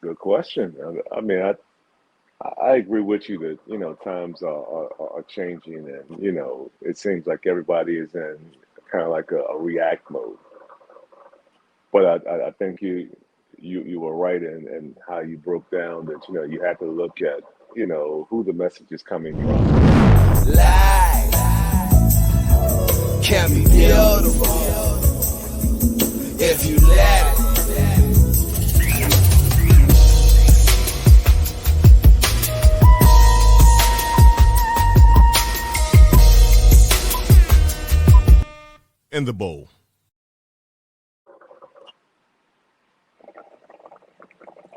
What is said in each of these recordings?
Good question. I mean, I agree with you that times are changing, and it seems like everybody is in kind of like a react mode. But I think you were right in how you broke down that you have to look at who the message is coming from. Life can be beautiful if you let it. In the bowl.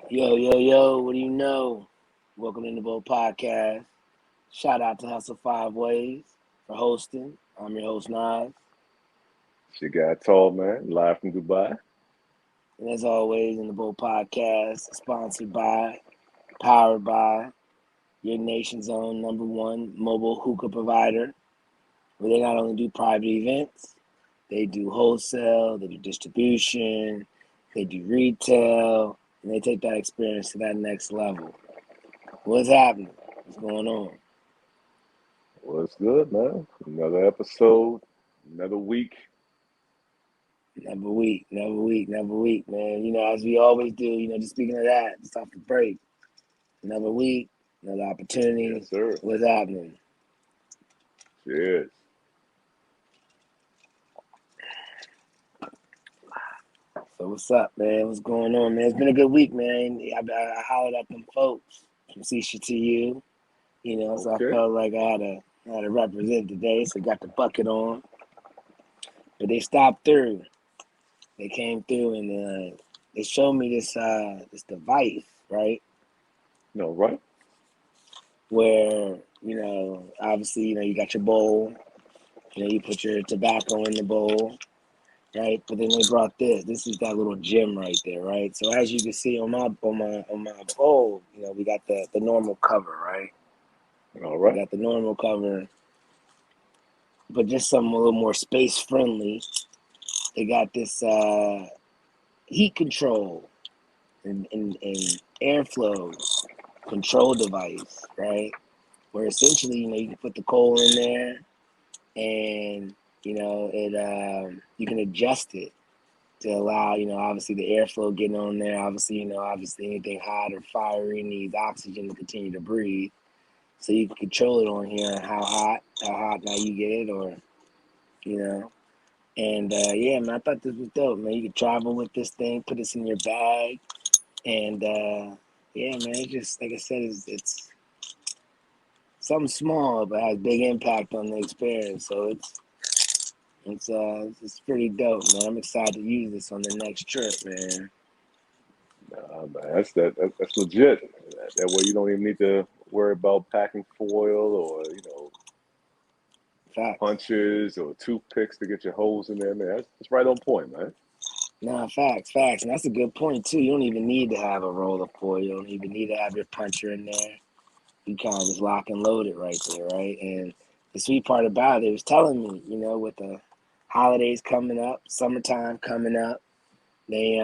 Yo, what do you know? Welcome to the Bowl Podcast. Shout out to Hustle Five Ways for hosting. I'm your host, Naz. She got Tallman live from Dubai. And as always, in the Bowl Podcast, sponsored by, powered by your nation's own #1 mobile hookah provider, where they not only do private events, they do wholesale, they do distribution, they do retail, and they take that experience to that next level. What's happening? What's going on? Well, it's good, man. Another episode, another week. Never weak, man. As we always do, just speaking of that, just off the break. Another week, another opportunity. Yes, sir. What's happening? Cheers. So what's up, man? What's going on, man? It's been a good week, man. I hollered at them folks from CC to you, so Okay. I felt like I had to represent today, so got the bucket on. But they stopped through. They came through and they showed me this device, right? No, right? Where, obviously, you got your bowl, you put your tobacco in the bowl, right? But then they brought this. This is that little gem right there, right? So as you can see on my bowl, we got the normal cover, right? All right. We got the normal cover, but just something a little more space friendly. They got this heat control and airflow control device, right? Where essentially, you can put the coal in there, and it you can adjust it to allow, obviously the airflow getting on there. Obviously, obviously anything hot or fiery needs oxygen to continue to breathe. So you can control it on here, how hot now you get it, or And yeah, man, I thought this was dope, man. You can travel with this thing, put this in your bag, and yeah, man, it just like I said, it's something small but has big impact on the experience. So it's pretty dope, man. I'm excited to use this on the next trip, man. Nah, man, that's legit. That way you don't even need to worry about packing foil or Facts. punches or toothpicks to get your holes in there, man. That's right on point, man. Nah, facts. And that's a good point, too. You don't even need to have a roll of foil. You don't even need to have your puncher in there. You kind of just lock and load it right there, right? And the sweet part about it was telling me, with the holidays coming up, summertime coming up, they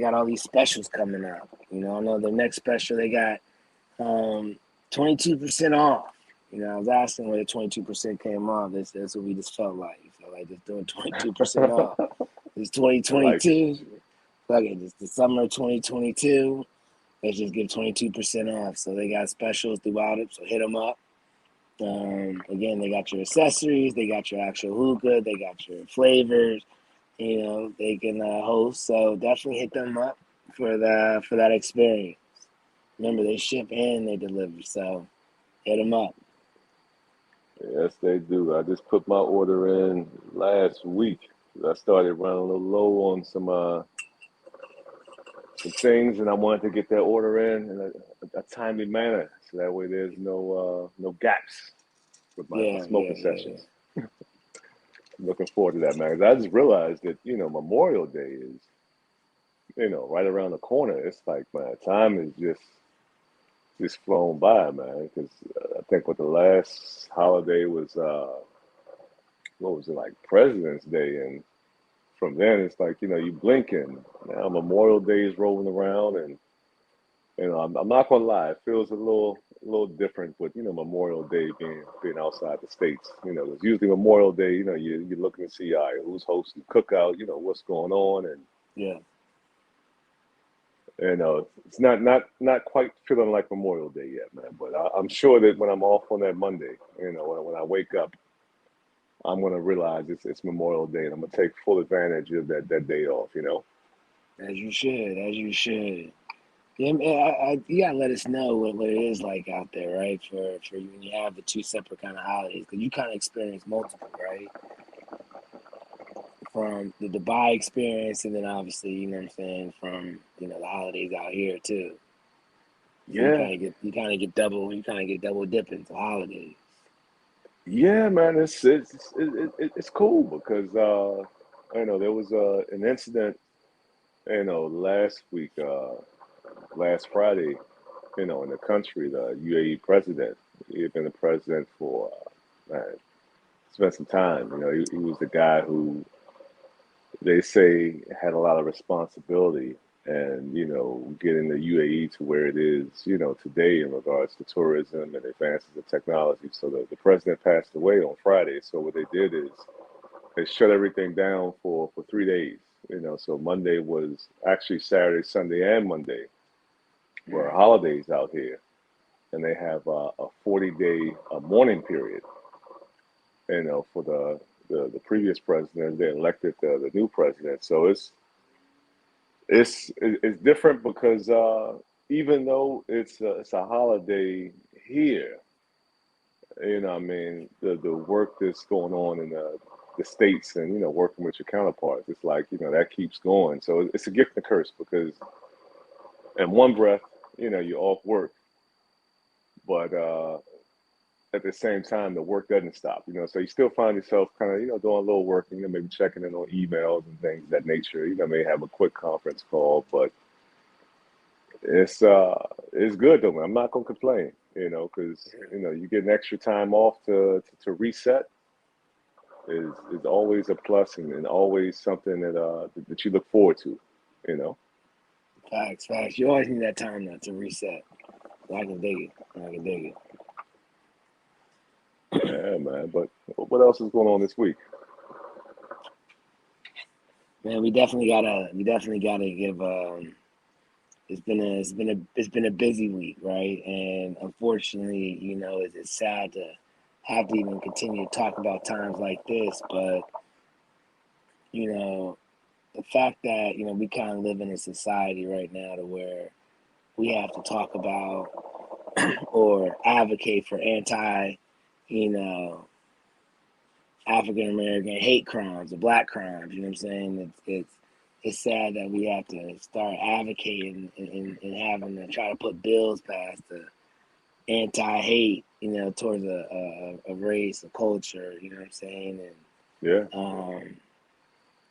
got all these specials coming up. I know the next special they got 22% off. I was asking where the 22% came off. That's what we just felt like. We felt like just doing 22% off. It's 2022. Fuck it, it's the summer of 2022. Let's just give 22% off. So they got specials throughout it. So hit them up. Again, they got your accessories. They got your actual hookah. They got your flavors. They can host. So definitely hit them up for that experience. Remember, they ship and they deliver. So hit them up. Yes, they do. I just put my order in last week. I started running a little low on some things, and I wanted to get that order in a timely manner, so that way there's no gaps with my smoking sessions. Looking forward to that, man. 'Cause I just realized that Memorial Day is right around the corner. It's like, man, time is just flown by, man. Because I think what the last holiday was, what was it, like President's Day, and from then it's like you blink and now Memorial Day is rolling around, and You know, I'm not gonna lie, it feels a little different with, you know, Memorial Day being outside the states. You know, it's usually Memorial Day. You know, you're looking to see, all right, who's hosting cookout. You know, what's going on, and Yeah. you know, it's not quite feeling like Memorial Day yet, man. But I'm sure that when I'm off on that Monday, you know, when I wake up, I'm gonna realize it's Memorial Day, and I'm gonna take full advantage of that day off. You know. As you should. As you should. Yeah, man, you gotta let us know what it is like out there, right? For you when you have the two separate kind of holidays, because you kind of experience multiple, right? From the Dubai experience, and then obviously, you know what I'm saying, from you know the holidays out here too. So Yeah, you kind of get double dipping to holidays. yeah, man. It's cool because you know there was an incident, you know, last week, last Friday, you know, in the country, the UAE president. He had been the president for man, spent some time. You know, he was the guy who they say had a lot of responsibility and, you know, getting the UAE to where it is, you know, today in regards to tourism and advances in technology. So the president passed away on Friday. So what they did is they shut everything down for 3 days. You know, so Monday was actually Saturday, Sunday, and Monday were holidays out here, and they have a 40-day mourning period. You know, for the previous president, they elected the new president. So it's different because even though it's a holiday here, you know, I mean, the work that's going on in the states and you know working with your counterparts, it's like you know that keeps going. So it's a gift and a curse because in one breath, you know, you're off work, but at the same time, the work doesn't stop. You know, so you still find yourself kind of you know doing a little work and you know maybe checking in on emails and things of that nature. You know, may have a quick conference call, but it's good though, man. I'm not gonna complain, you know, because you know you get an extra time off to reset is always a plus and always something that you look forward to, you know. Facts. You always need that time now to reset. I can dig it. I can dig it. Yeah, man. But what else is going on this week? Man, we definitely gotta give. It's been a busy week, right? And unfortunately, you know, it's sad to have to even continue to talk about times like this. But you know, the fact that you know we kind of live in a society right now to where we have to talk about or advocate for anti, you know, African American hate crimes or black crimes. You know what I'm saying? It's sad that we have to start advocating and having to try to put bills past the anti-hate, you know, towards a race, a culture. You know what I'm saying? Yeah, And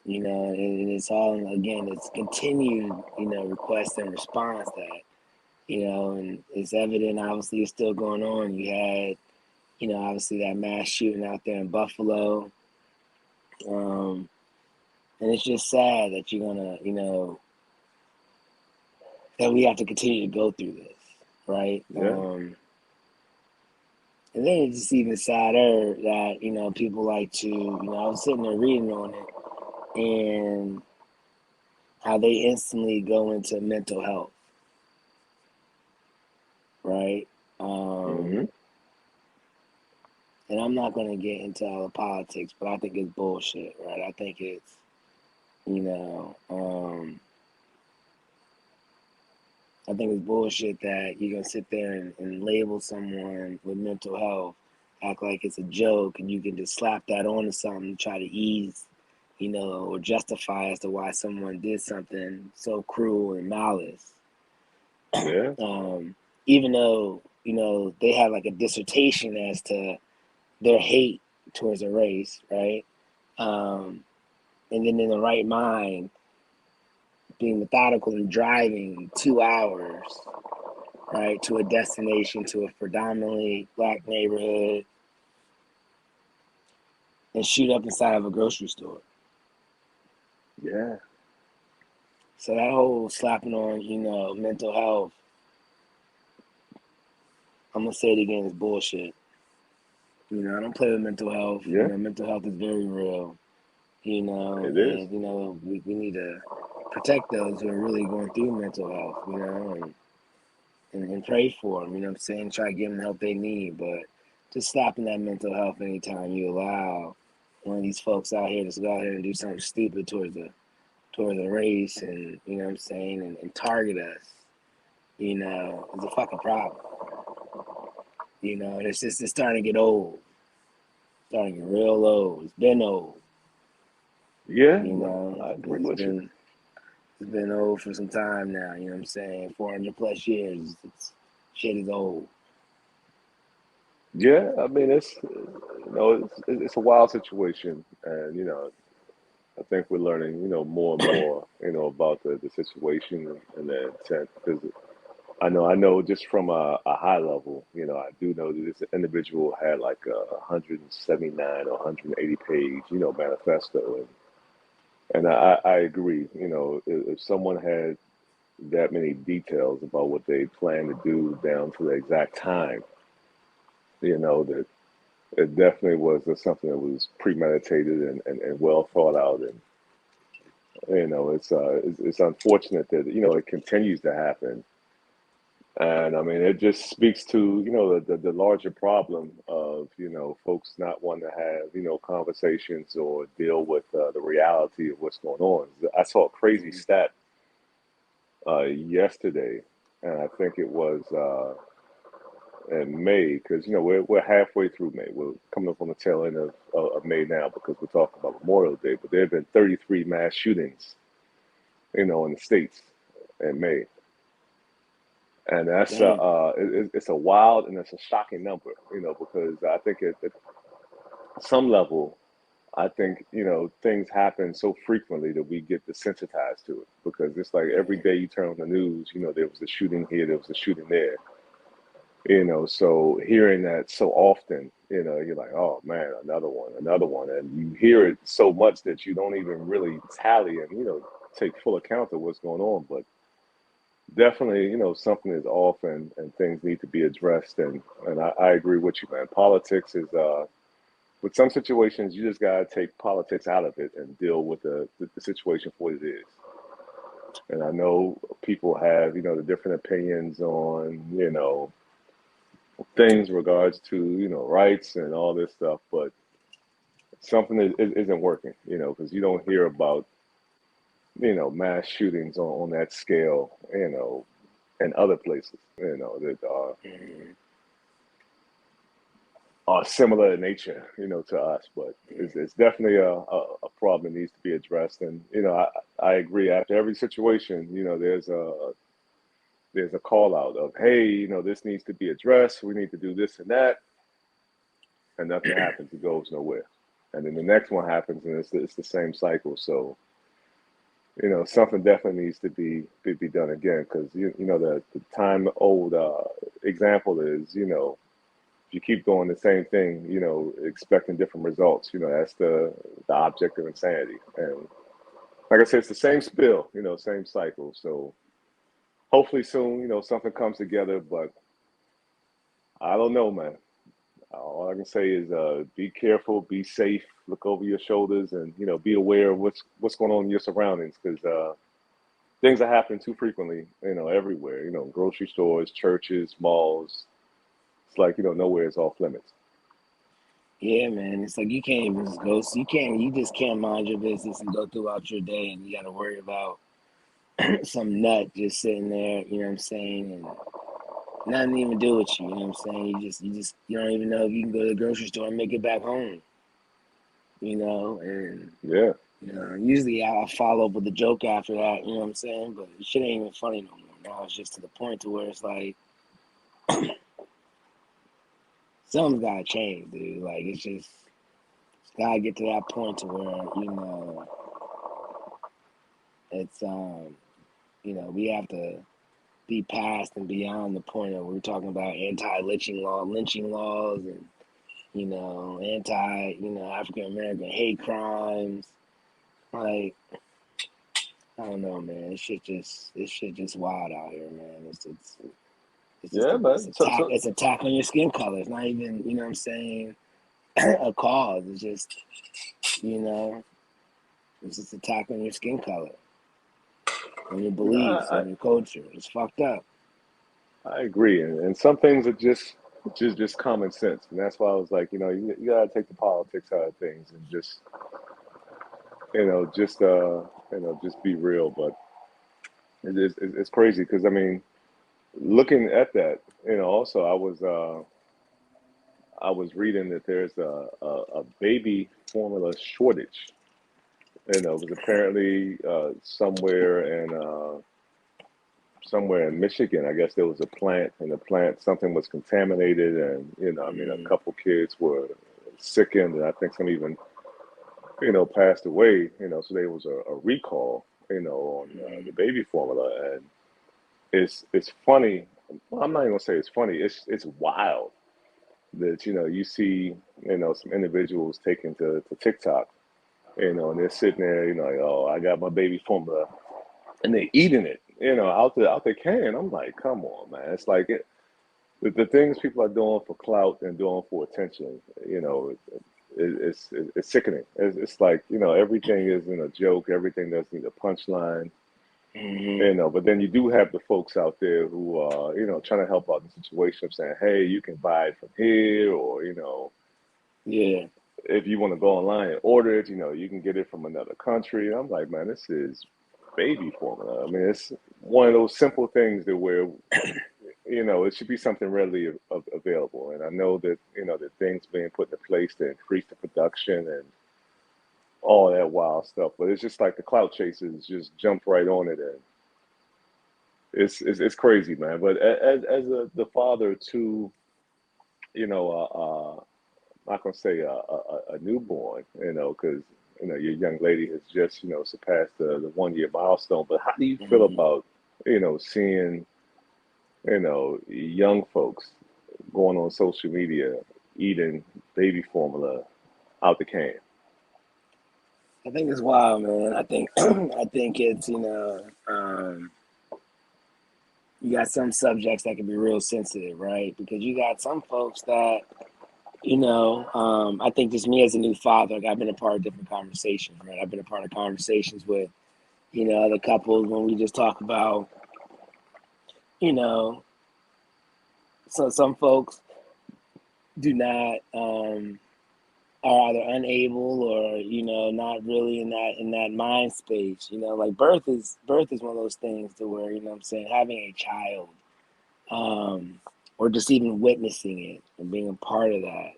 you know, and it's all again, it's continued, you know, request and response that you know, and it's evident. Obviously, it's still going on. You had, you know, obviously that mass shooting out there in Buffalo. And it's just sad that you're gonna, you know, that we have to continue to go through this, right? yeah, And then it's just even sadder that, you know, people like to, you know, I was sitting there reading on it and how they instantly go into mental health, right? hmm And I'm not going to get into all the politics, but I think it's bullshit, right? I think it's, you know, I think it's bullshit that you're going to sit there and label someone with mental health, act like it's a joke, and you can just slap that onto something to try to ease, you know, or justify as to why someone did something so cruel and malice. yeah, Even though, you know, they have like a dissertation as to their hate towards a race, right? And then in the right mind, being methodical and driving 2 hours, right, to a destination, to a predominantly black neighborhood, and shoot up inside of a grocery store. yeah, So that whole slapping on, you know, mental health I'm gonna say it again, it's bullshit. You know, I don't play with mental health. Yeah. You know, mental health is very real. You know, It is. and you know, we need to protect those who are really going through mental health. You know, and pray for them. You know what I'm saying? Try to give them the help they need, but just stopping that mental health anytime you allow one of these folks out here to go out here and do something stupid towards the race, and you know what I'm saying, and target us. You know, it's a fucking problem. You know, and it's starting to get old. Starting to get real old. It's been old. Yeah, You no, know, I agree with you. It's been old for some time now. You know what I'm saying? 400 plus years. Shit is old. Yeah, I mean it's a wild situation, and I think we're learning more and more about the situation and the intent because I know just from a high level, I do know that this individual had like a 179 or 180 page manifesto, and I agree. If someone had that many details about what they plan to do down to the exact time, that it definitely was something that was premeditated and well thought out. And it's unfortunate that it continues to happen. And I mean, it just speaks to the larger problem of folks not wanting to have conversations or deal with the reality of what's going on. I saw a crazy stat yesterday, and I think it was in May, because we're halfway through May. We're coming up on the tail end of May now because we're talking about Memorial Day. But there have been 33 mass shootings, in the states in May, and that's it's a wild and it's a shocking number, because I think at some level, I think things happen so frequently that we get desensitized to it because it's like every day you turn on the news, there was a shooting here, there was a shooting there. So hearing that so often, you're like, oh man, another one. And you hear it so much that you don't even really tally and, take full account of what's going on. But definitely, something is off and things need to be addressed. And I agree with you, man. Politics is, with some situations, you just got to take politics out of it and deal with the situation for what it is. And I know people have, the different opinions on, things regards to rights and all this stuff, but something isn't working, because you don't hear about mass shootings on that scale, in other places, that are similar in nature, to us. But it's definitely a problem that needs to be addressed. And I agree. After every situation, there's a call out of, hey, this needs to be addressed. We need to do this and that. And nothing happens. It goes nowhere. And then the next one happens, and it's the same cycle. So, something definitely needs to be done again because, the time old example is, if you keep doing the same thing, expecting different results, that's the object of insanity. And like I said, it's the same spill, same cycle. So hopefully soon, something comes together, but I don't know, man. All I can say is be careful, be safe, look over your shoulders, and be aware of what's going on in your surroundings because things are happening too frequently, everywhere. Grocery stores, churches, malls. It's like nowhere is off limits. Yeah, man. It's like you can't even just go. You just can't mind your business and go throughout your day, and you got to worry about some nut just sitting there. You know what I'm saying? And nothing even do with you. You know what I'm saying? You don't even know if you can go to the grocery store and make it back home. And Yeah. Usually I follow up with a joke after that. You know what I'm saying? But shit ain't even funny no more. Now it's just to the point to where it's like something's gotta change, dude. Like it's gotta get to that point to where it's we have to be past and beyond the point of we're talking about lynching laws, and anti African American hate crimes. Like I don't know, man. This shit just wild out here, man. It's just Yeah, man. it's attack on your skin color. It's not even, you know what I'm saying, a cause. It's just, you know, it's just attack on your skin color, on your beliefs, I on your culture. It's fucked up. I agree, and some things are just common sense, and that's why I was like, you gotta take the politics out of things and just just be real. But it's crazy because I mean, looking at that, also I was reading that there's a baby formula shortage. It was apparently somewhere in Michigan. I guess there was a plant, and the plant something was contaminated, and I mean, a couple kids were sickened, and I think some even passed away. So there was a recall, on the baby formula, and it's funny. Well, I'm not even gonna say it's funny. It's wild that you see some individuals taking to TikTok, and they're sitting there, like, oh, I got my baby formula, and they're eating it, out the can. I'm like, come on, man. It's like the things people are doing for clout and doing for attention, it's sickening. It's like everything is in a joke. Everything doesn't need a punchline. But then you do have the folks out there who are trying to help out the situation, saying, hey, you can buy it from here, or Yeah. if you want to go online and order it, you can get it from another country. I'm like, man, this is baby formula. I mean, it's one of those simple things that where it should be something readily available. And I know that that things being put in place to increase the production and all that wild stuff, but it's just like the clout chasers just jumped right on it, and it's crazy, man. But the father to I'm not gonna say a newborn, because your young lady has just surpassed the 1 year milestone. But how do you feel about seeing young folks going on social media eating baby formula out the can? I think it's wild, man. I think I think it's you got some subjects that can be real sensitive, right? Because you got some folks that I think just me as a new father, like I've been a part of different conversations, right? I've been a part of conversations with other couples when we just talk about so some folks do not are either unable or not really in that mind space. Like birth is one of those things to where what I'm saying, having a child or just even witnessing it and being a part of that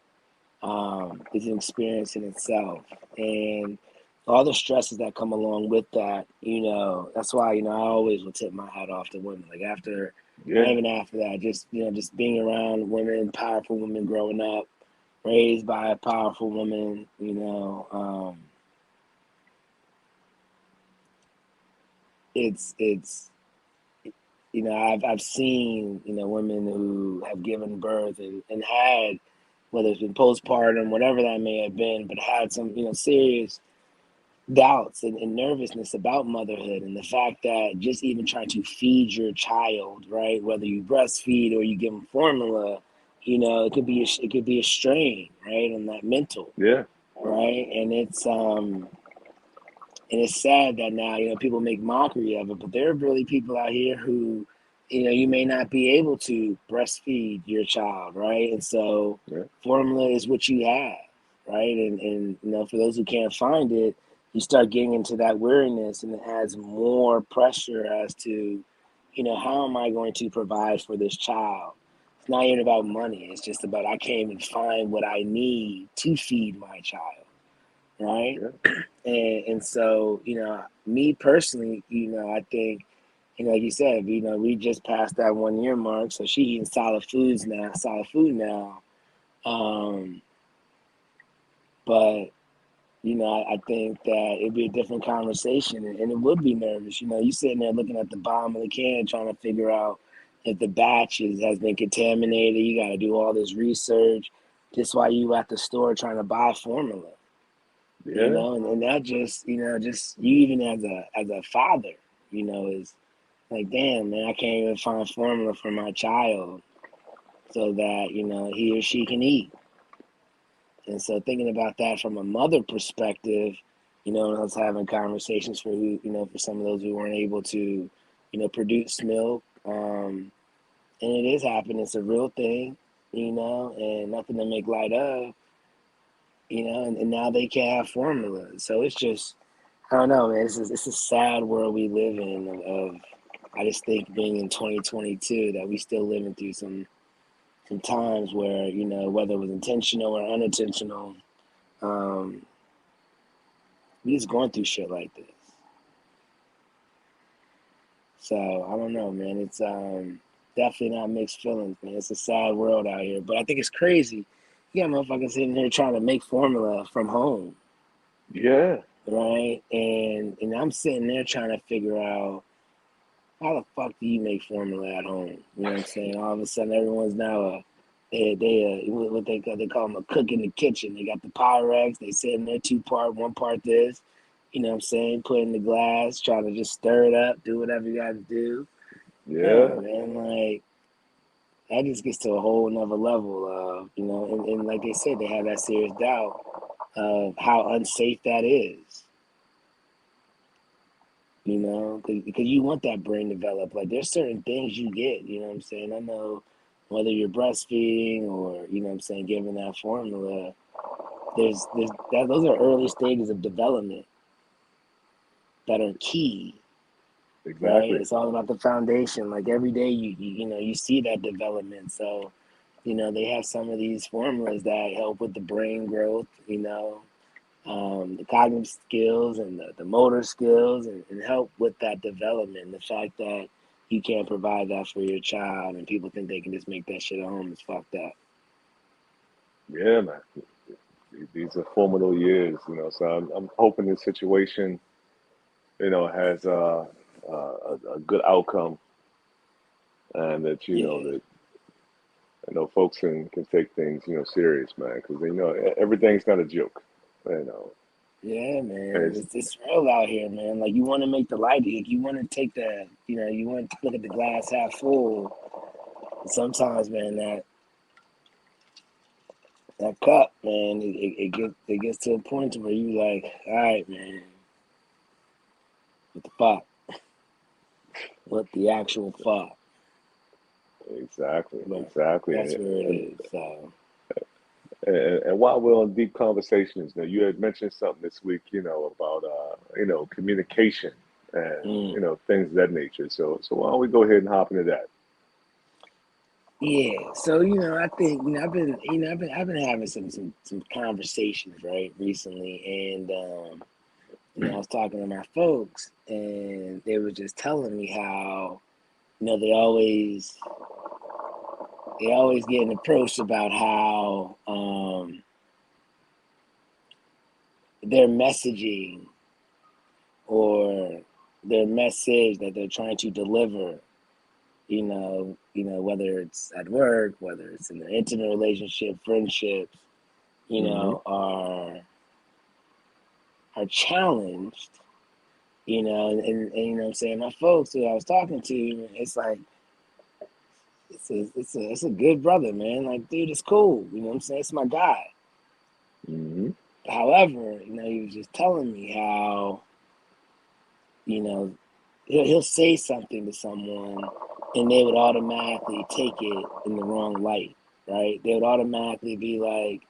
is an experience in itself, and all the stresses that come along with that. That's why I always will tip my hat off to women. Like after, Yeah, not even after that, just being around women, powerful women, growing up, raised by a powerful woman. It's I've seen women who have given birth and had, whether it's been postpartum, whatever that may have been, but had some serious doubts and nervousness about motherhood, and the fact that just even trying to feed your child, right, whether you breastfeed or you give them formula, it could be a strain, right, on that mental, yeah, right, and it's sad that now people make mockery of it, but there are really people out here who you may not be able to breastfeed your child, right, and so yeah, formula is what you have, right, and for those who can't find it, you start getting into that weariness, and it adds more pressure as to how am I going to provide for this child. It's not even about money. It's just about, I can't even find what I need to feed my child, right? yeah, And so me personally, I think like you said, we just passed that 1 year mark, so she eating solid food now. But I think that it'd be a different conversation, and it would be nervous. You sitting there looking at the bottom of the can, trying to figure out if the batch has been contaminated. You got to do all this research just while you at the store trying to buy formula. yeah, And that just just you even as a father, is Like, damn, man, I can't even find formula for my child so that, he or she can eat. And so thinking about that from a mother perspective, and I was having conversations for for some of those who weren't able to, produce milk. And it is happening. It's a real thing, and nothing to make light of, and now they can't have formula. So it's just, I don't know, man. It's a sad world we live in of I just think being in 2022 that we still living through some times where, whether it was intentional or unintentional, we just going through shit like this. So I don't know, man. It's definitely not mixed feelings, man. It's a sad world out here. But I think it's crazy. You got motherfuckers sitting here trying to make formula from home. Yeah. Right? And I'm sitting there trying to figure out how the fuck do you make formula at home? You know what I'm saying? All of a sudden everyone's now what they call them a cook in the kitchen. They got the Pyrex, they sit in there 2-part, 1 part this, you know what I'm saying? Put in the glass, trying to just stir it up, do whatever you gotta do. Yeah. Man, like that just gets to a whole nother level of, and like they said, they have that serious doubt of how unsafe that is. Because you want that brain developed. Like there's certain things you get, you know what I'm saying? I know whether you're breastfeeding or, giving that formula, those are early stages of development that are key. Exactly. Right? It's all about the foundation. Like every day you see that development. So, they have some of these formulas that help with the brain growth, the cognitive skills and the motor skills and help with that development. The fact that you can't provide that for your child and people think they can just make that shit at home is fucked up. Yeah, man. These are formidable years, so I'm hoping this situation, has a good outcome and that, that, folks can take things, serious, man, because, everything's not a joke, Yeah, man, it's real out here, man. Like you want to make the light, you want to take the, you want to look at the glass half full. And sometimes, man, that cup, man, it gets to a point where you like, all right, man, what the fuck? What the actual fuck? Exactly, But exactly. that's where it is. So. And while we're on deep conversations, now you had mentioned something this week, about communication and things of that nature. So why don't we go ahead and hop into that? Yeah. So I think I've been having some conversations right recently, and I was talking to my folks, and they were just telling me how they always getting approached about how their messaging or their message that they're trying to deliver, whether it's at work, whether it's in an intimate relationship, friendships, are challenged, and I'm saying my folks who I was talking to, it's like it's a good brother, man. Like, dude, it's cool. You know what I'm saying? It's my guy. Mm-hmm. However, he was just telling me how, he'll say something to someone and they would automatically take it in the wrong light, right? They would automatically be like,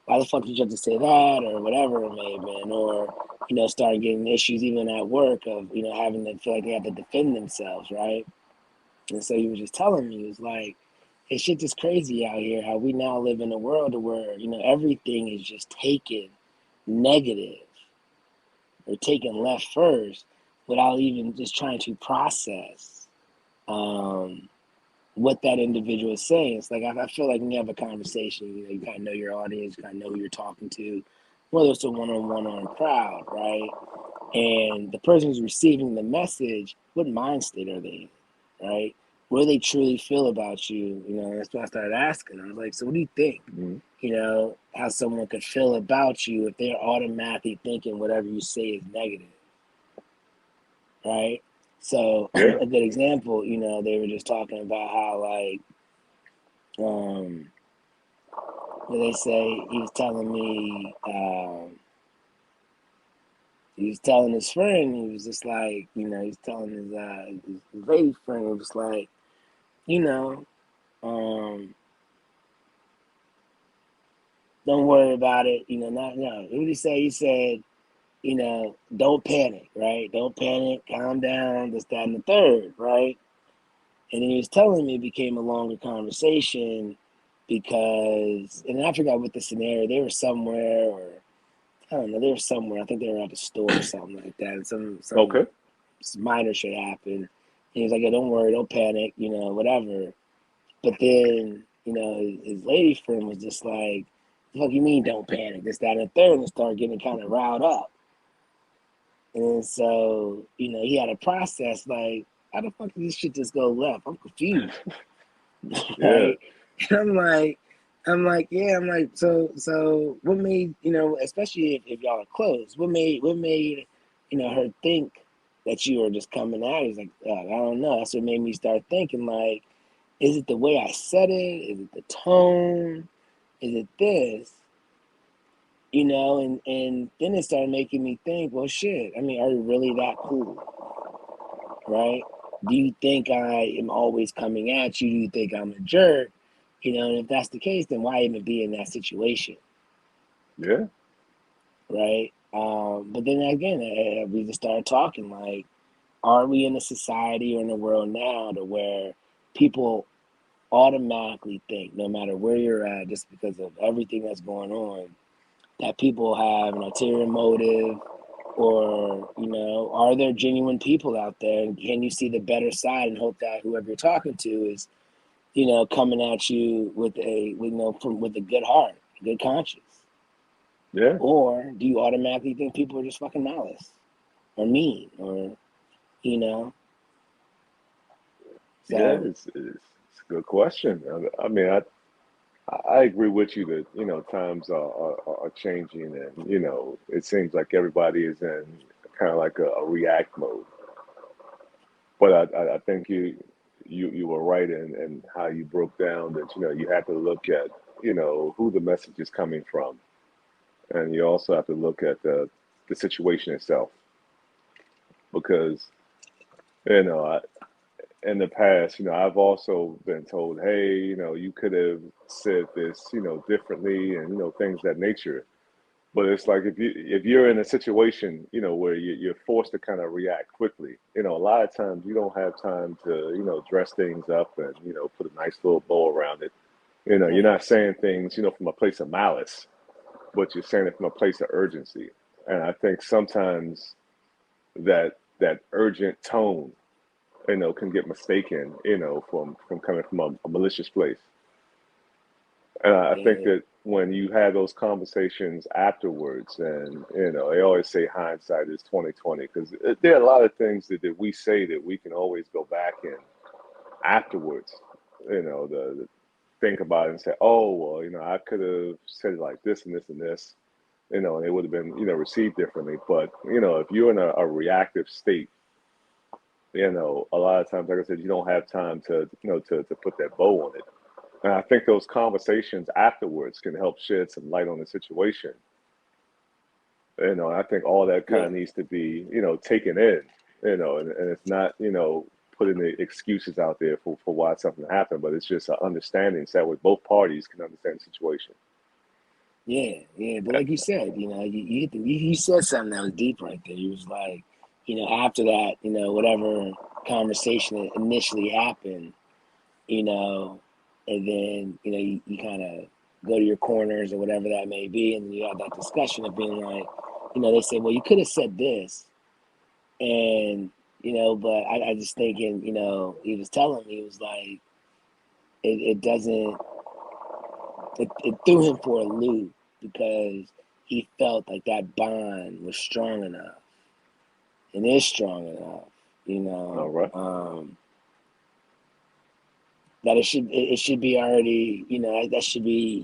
why the fuck did you have to say that, or whatever it may have been, or, start getting issues even at work of, having to feel like they have to defend themselves, right? And so he was just telling me, he was like, it's shit just crazy out here, how we now live in a world where, everything is just taken negative or taken left first without even just trying to process what that individual is saying. It's like, I feel like when you have a conversation, you kind of know your audience, you kind of know who you're talking to, whether it's a one-on-one or in a crowd, right? And the person who's receiving the message, what mind state are they in, right? What do they truly feel about you? That's what I started asking. I was like, so what do you think? Mm-hmm. How someone could feel about you if they're automatically thinking whatever you say is negative, right? So Yeah. a good example, they were just talking about how like, what they say, he was telling me, he was telling his friend, he was just like, he was telling his lady friend, it was like, um, don't worry about it, not, no. What did he say? He said, don't panic, right? Don't panic, calm down, this, that, and the third, right? And then he was telling me it became a longer conversation because, and I forgot what the scenario, they were somewhere, or I don't know, they were somewhere. I think they were at the store or something like that. And some Okay. minor shit happened. And he was like, yeah, don't worry, don't panic, whatever. But then, his lady friend was just like, the fuck you mean don't panic? This, that, and the third, and started getting kind of riled up. And so, he had a process like, how the fuck did this shit just go left? I'm confused. Yeah. Right? And I'm like, yeah, I'm like, so what made, especially if y'all are close, what made, her think that you were just coming at it? He's like, I don't know. That's what made me start thinking, like, is it the way I said it? Is it the tone? Is it this? And then it started making me think, well, shit, I mean, are you really that cool? Right? Do you think I am always coming at you? Do you think I'm a jerk? And if that's the case, then why even be in that situation? Yeah. Right? But then again, we just started talking like, are we in a society or in a world now to where people automatically think, no matter where you're at, just because of everything that's going on, that people have an ulterior motive, or are there genuine people out there, and can you see the better side and hope that whoever you're talking to is coming at you with a good heart, a good conscience? Yeah. Or do you automatically think people are just fucking malice or mean, or Yeah. so It's a good question. I mean, I agree with you that times are changing, and it seems like everybody is in kind of like a react mode. But I think you were right in how you broke down that you have to look at who the message is coming from, and you also have to look at the situation itself, because I, in the past, I've also been told, hey, you could have said this differently, and things of that nature. But it's like if you're in a situation, where you're forced to kind of react quickly, a lot of times you don't have time to, dress things up and, put a nice little bow around it. You're right, not saying things, from a place of malice, but you're saying it from a place of urgency. And I think sometimes that urgent tone, can get mistaken, from coming from a malicious place. And I think yeah, that when you have those conversations afterwards, and they always say hindsight is 2020, because there are a lot of things that we say that we can always go back and afterwards, the think about it and say, oh well, I could have said it like this and this and this, and it would have been received differently. But if you're in a reactive state, a lot of times, like I said, you don't have time to to put that bow on it. And I think those conversations afterwards can help shed some light on the situation. I think all that kind yeah, of needs to be, taken in, and it's not, putting the excuses out there for why something happened, but it's just an understanding so that way both parties can understand the situation. yeah, yeah. But like you said, you said something that was deep right there. You was like, after that, whatever conversation initially happened, you know, and then you kind of go to your corners or whatever that may be, and you have that discussion of being like, they say, well, you could have said this, and but I just thinking, he was telling me, he was like, it doesn't, it threw him for a loop because he felt like that bond was strong enough and is strong enough, All right. that it should be already, that should be,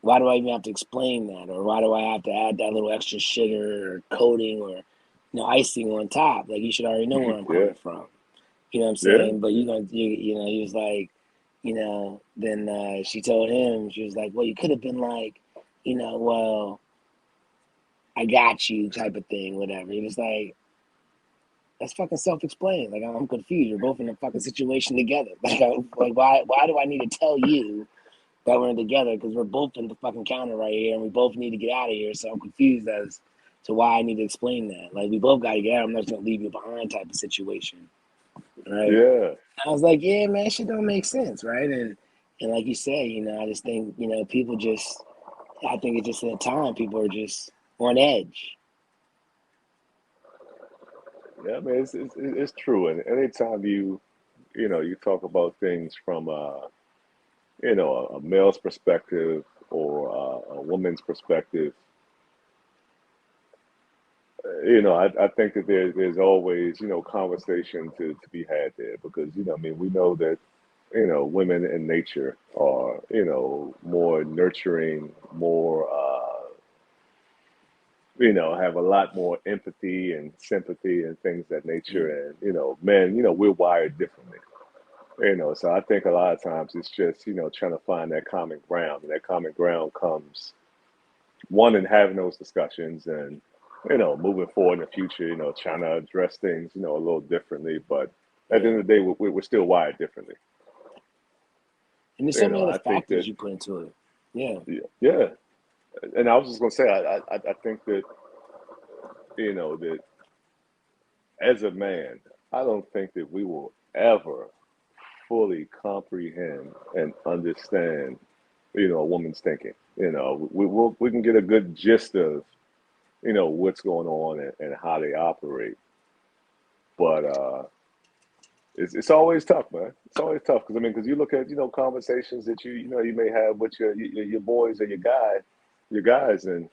why do I even have to explain that? Or why do I have to add that little extra sugar or coating or, icing on top. Like, you should already know where I'm Yeah, coming from. You know what I'm yeah, saying? But you know, he was like, then she told him, she was like, well, you could have been like, well, I got you type of thing, whatever. He was like, that's fucking self-explained. Like, I'm confused. We're both in a fucking situation together. Like why do I need to tell you that we're together? Because we're both in the fucking counter right here, and we both need to get out of here. So I'm confused as to why I need to explain that. Like, we both got to get out. I'm not just gonna leave you behind type of situation, right? yeah. I was like, yeah, man, shit don't make sense, right? And like you say, I just think, people just, I think it's just in a time people are just on edge. Yeah, I mean, it's true. And anytime you talk about things from a male's perspective or a woman's perspective, I think that there's always conversation to be had there because I mean, we know that women in nature are more nurturing, more have a lot more empathy and sympathy and things of that nature, and men, we're wired differently. So I think a lot of times it's just trying to find that common ground, and that common ground comes one in having those discussions and moving forward in the future, trying to address things a little differently, but at the Yeah. end of the day we're still wired differently. And there's so many other I think factors that you put into it. Yeah. yeah, and I was just gonna say I think that that as a man, I don't think that we will ever fully comprehend and understand a woman's thinking. We can get a good gist of what's going on and how they operate, but it's always tough, man. It's always tough because I mean, because you look at conversations that you may have with your boys or your guys, and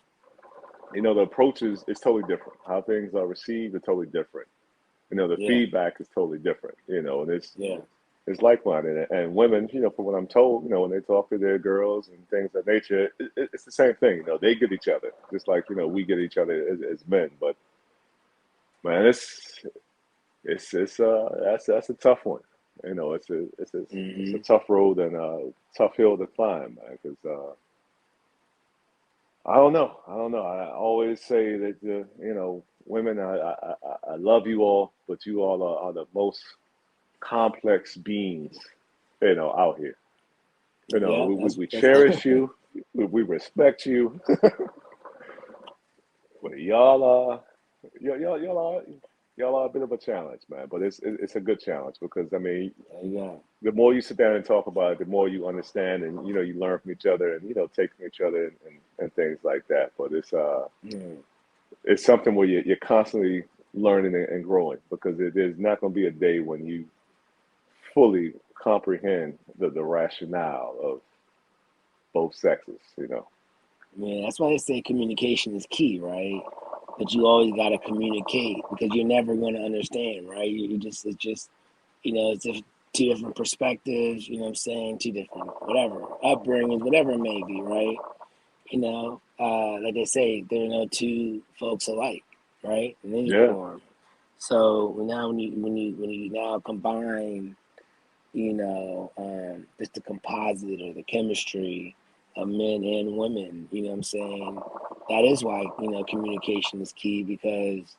the approach is totally different. How things are received are totally different. The Yeah. feedback is totally different. And Yeah. it's like minded. And women, from what I'm told, when they talk to their girls and things of that nature, it's the same thing. They get each other just like we get each other as men. But man, that's a tough one. It's a Hmm. tough road and a tough hill to climb, man. Because I don't know. I don't know. I always say that women. I love you all, but you all are the most complex beings out here. Yeah. We That's cherish you, we respect you, but y'all are a bit of a challenge, man. But it's a good challenge because I mean, there you go. the more you sit down and talk about it, the more you understand and you learn from each other and take from each other and things like that. But Yeah. it's something where you're constantly learning and growing because there's not going to be a day when you fully comprehend the rationale of both sexes. Yeah. That's why they say communication is key, right? But you always got to communicate because you're never going to understand, right? It's just, it's just two different perspectives, you know what I'm saying? Two different, whatever, upbringings, whatever it may be, right? Like they say, there are no two folks alike, right? In any Yeah, form. So now when you now combine, just the composite or the chemistry of men and women, you know what I'm saying? That is why, communication is key because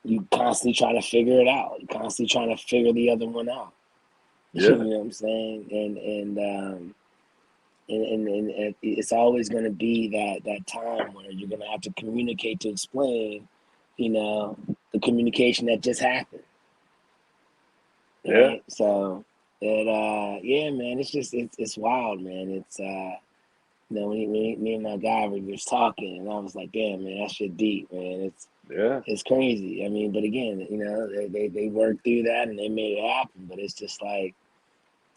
you constantly try to figure it out. You constantly trying to figure the other one out. You yeah, know what I'm saying? And it's always going to be that time where you're going to have to communicate to explain, the communication that just happened, yeah. right? So, yeah, man, it's wild, man. It's when me and my guy were just talking, and I was like, damn, man, that shit deep, man. Yeah, It's crazy. I mean, but again, they worked through that and they made it happen. But it's just like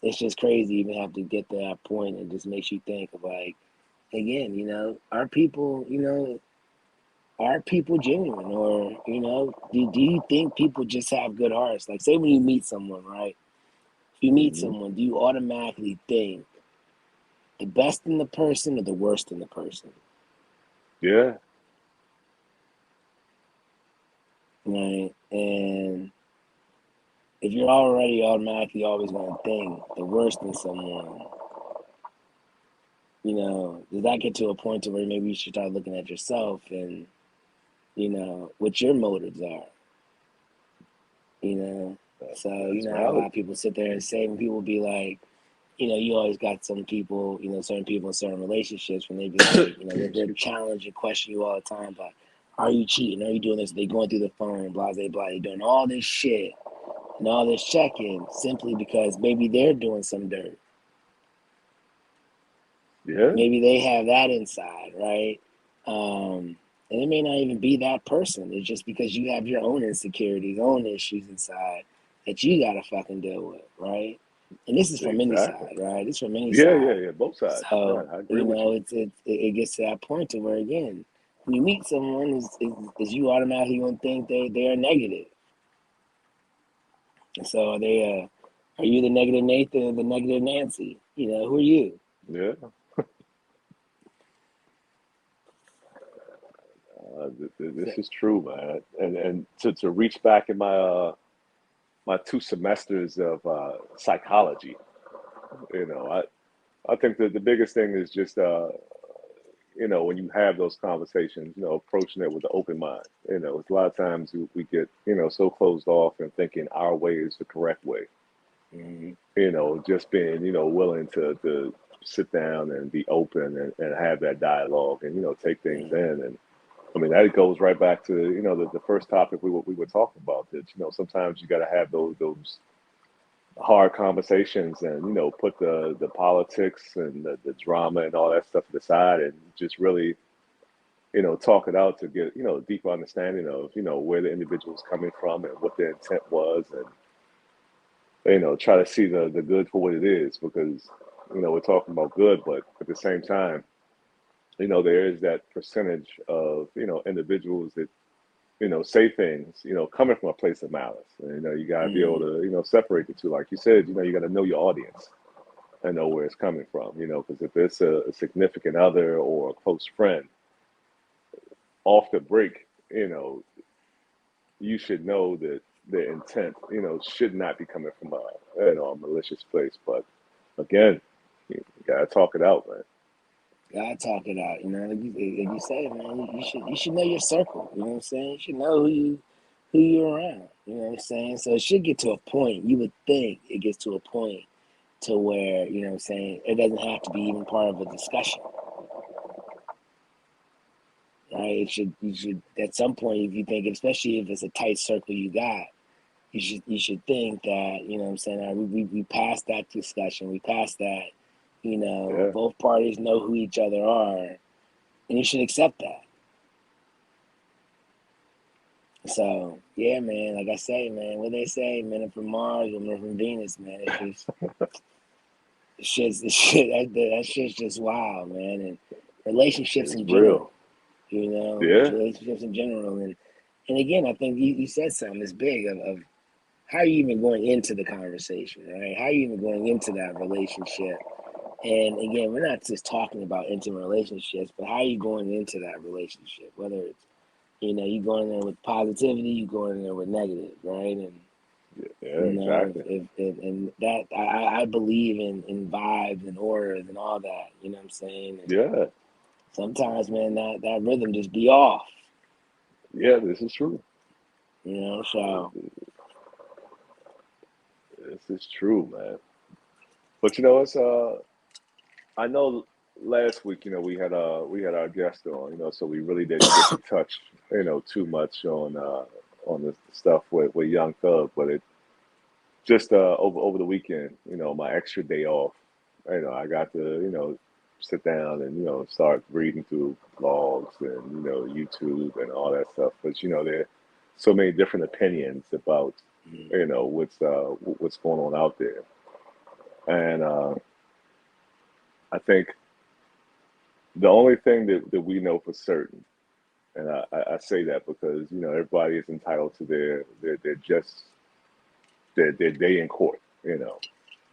it's just crazy even have to get to that point. It just makes you think of like again, are people genuine or do you think people just have good hearts? Like say when you meet someone, right? If you meet hmm, someone, do you automatically think the best in the person or the worst in the person? yeah. right? And if you're already automatically always going to think the worst in someone, you know, does that get to a point to where maybe you should start looking at yourself and, you know, what your motives are, you know? So, you know, how a lot of people sit there and say, when people be like, you know, you always got some people, you know, certain people in certain relationships when they be like, you know, they're challenge and question you all the time, but are you cheating? Are you doing this? They going through the phone, blah, blah, blah. They doing all this shit and all this checking simply because maybe they're doing some dirt. Yeah. Maybe they have that inside, right? And it may not even be that person. It's just because you have your own insecurities, own issues inside that you gotta fucking deal with, right? And this is from any side, right? It's from any side. Yeah, both sides. So, I agree you with know, you. it gets to that point to where, again, when you meet someone, is you automatically gonna think they are negative. So are you the negative Nathan or the negative Nancy? You know, who are you? Yeah. This is true, man. And to reach back in my my 2 semesters of psychology, you know, I think that the biggest thing is just you know, when you have those conversations, you know, approaching it with an open mind. You know, a lot of times we get, you know, so closed off and thinking our way is the correct way. Mm-hmm. You know, just being, you know, willing to sit down and be open and have that dialogue and, you know, take things in. And I mean, that goes right back to, you know, the first topic we were talking about, that, you know, sometimes you got to have those hard conversations and, you know, put the politics and the drama and all that stuff to the side and just really, you know, talk it out to get, you know, a deeper understanding of, you know, where the individual's coming from and what their intent was, and, you know, try to see the good for what it is, because, you know, we're talking about good, but at the same time, you know, there is that percentage of, you know, individuals that, you know, say things, you know, coming from a place of malice. And, you know, you got to be able to, you know, separate the two. Like you said, you know, you got to know your audience and know where it's coming from, you know, because if it's a significant other or a close friend, off the break, you know, you should know that the intent, you know, should not be coming from a, you know, a malicious place. But again, you gotta talk it out, man. Gotta talk it out, you know. Like you say, man, you should know your circle. You know what I'm saying? You should know who you're around. You know what I'm saying? So it should get to a point. You would think it gets to a point to where, you know what I'm saying, it doesn't have to be even part of a discussion. Right? You should at some point, if you think, especially if it's a tight circle you got, you should think that, you know what I'm saying, we passed that discussion, we passed that, you know, both parties know who each other are, and you should accept that. So yeah, man, like I say, man, what they say, men are from Mars, women are from Venus, man. It's just that shit's just wild, man. And relationships in general, you know, relationships in general, and again, I think you said something that's big of how are you even going into the conversation, right? How are you even going into that relationship? And again, we're not just talking about intimate relationships, but how are you going into that relationship? Whether it's, you know, you going in there with positivity, you going in there with negative, right? And you know, exactly. And that I believe in vibes and orders and all that. You know what I'm saying? And sometimes, man, that rhythm just be off. Yeah, this is true. You know, so this is true, man. But you know, it's I know last week, you know, we had our guest on, you know, so we really didn't get to touch, you know, too much on the stuff with Young Thug, but it just over the weekend, you know, my extra day off, you know, I got to, you know, sit down and, you know, start reading through blogs and, you know, YouTube and all that stuff. But, you know, there are so many different opinions about, you know, what's going on out there. And I think the only thing that we know for certain, and I say that because, you know, everybody is entitled to their just their day in court, you know.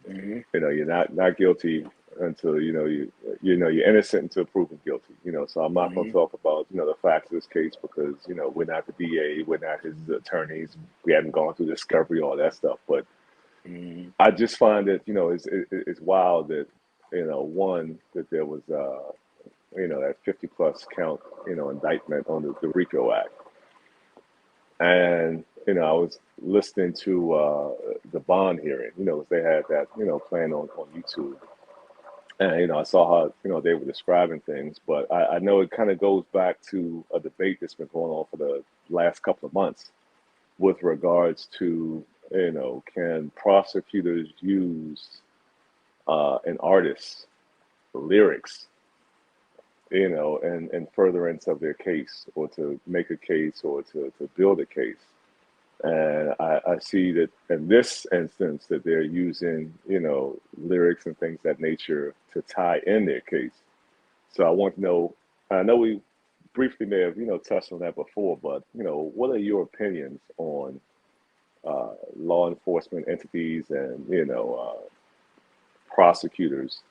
You know, you're not guilty until, you know, you're innocent until proven guilty, you know. So I'm not going to talk about, the facts of this case because, we're not the DA, we're not his attorneys, we haven't gone through discovery, all that stuff. But I just find that, it's wild that, one, that there was, that 50 plus count, indictment on the RICO Act. And, I was listening to the bond hearing, they had that, playing on YouTube. And, I saw how, they were describing things, but I know it kind of goes back to a debate that's been going on for the last couple of months with regards to, can prosecutors use an artist's lyrics, and furtherance of their case or to make a case or to build a case. And I see that in this instance that they're using, lyrics and things of that nature to tie in their case. So I want to know, I know we briefly may have, touched on that before, but, what are your opinions on law enforcement entities and, prosecutors,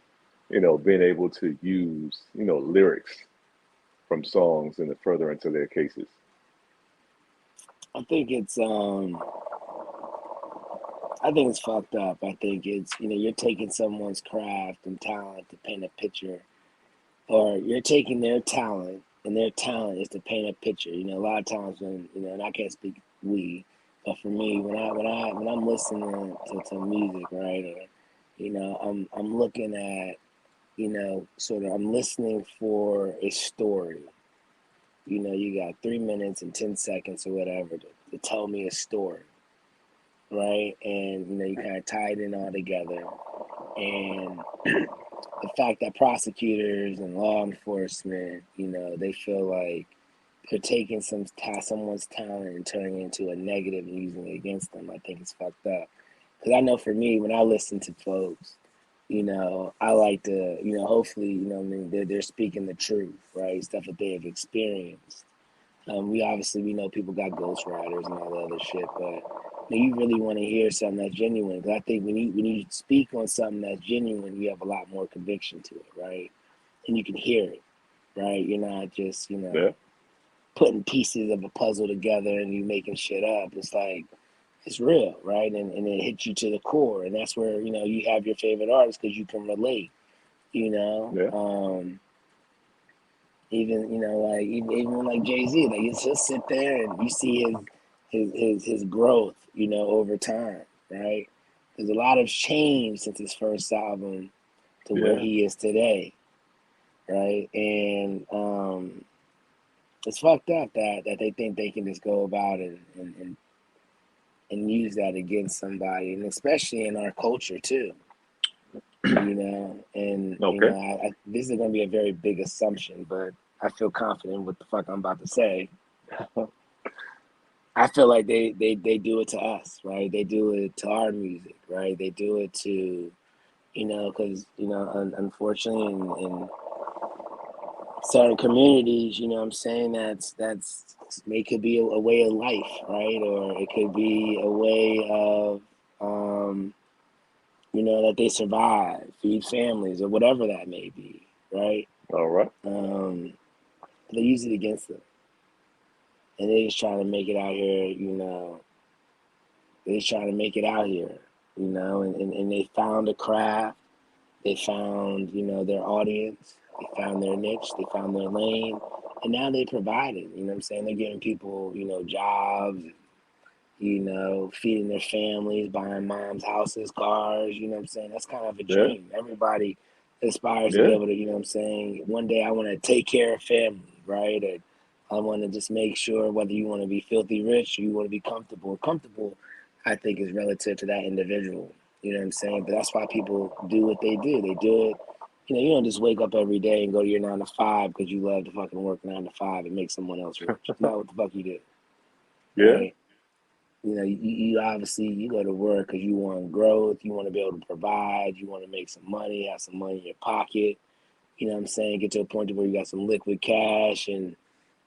being able to use, lyrics from songs in the furtherance of their cases? I think it's fucked up. I think it's, you're taking someone's craft and talent to paint a picture, or you're taking their talent and their talent is to paint a picture. A lot of times when, and I can't speak but for me, when I'm listening to music, right, or, I'm looking at, I'm listening for a story. You got 3 minutes and 10 seconds or whatever to tell me a story, right? And, you kind of tie it in all together. And the fact that prosecutors and law enforcement, they feel like they're taking someone's talent and turning it into a negative and using it against them, I think it's fucked up. Because I know for me, when I listen to folks, I like to, hopefully, they're speaking the truth, right? Stuff that they have experienced. We know people got ghostwriters and all the other shit, but you really want to hear something that's genuine. Because I think when you speak on something that's genuine, you have a lot more conviction to it, right? And you can hear it, right? You're not just, putting pieces of a puzzle together and you making shit up. It's like, it's real, right? And it hits you to the core. And that's where, you have your favorite artists because you can relate, even like Jay-Z, like you just sit there and you see his growth, over time, right? There's a lot of change since his first album to where he is today, right? And it's fucked up that they think they can just go about and use that against somebody, and especially in our culture too. And Okay. this is going to be a very big assumption, but I feel confident with the fuck I'm about to say. I feel like they do it to us, right? They do it to our music, right? They do it to, because, unfortunately in certain communities, what I'm saying, that's it could be a way of life, right? Or it could be a way of, that they survive, feed families, or whatever that may be, right? All right. They use it against them. And they're just trying to make it out here, they're just trying to make it out here, and they found a craft, they found, their audience, they found their niche, they found their lane, and now they provide it, what I'm saying? They're giving people, jobs, feeding their families, buying moms houses, cars, what I'm saying? That's kind of a dream. Everybody aspires to be able to, what I'm saying? One day I want to take care of family, right? And I want to just make sure whether you want to be filthy rich or you want to be comfortable. Comfortable, I think, is relative to that individual, what I'm saying? But that's why people do what they do. They do it. You don't just wake up every day and go to your 9 to 5 because you love to fucking work 9 to 5 and make someone else rich. That's not what the fuck you do. Right? You obviously, you go to work because you want growth, you want to be able to provide, you want to make some money, have some money in your pocket, what I'm saying, get to a point where you got some liquid cash and,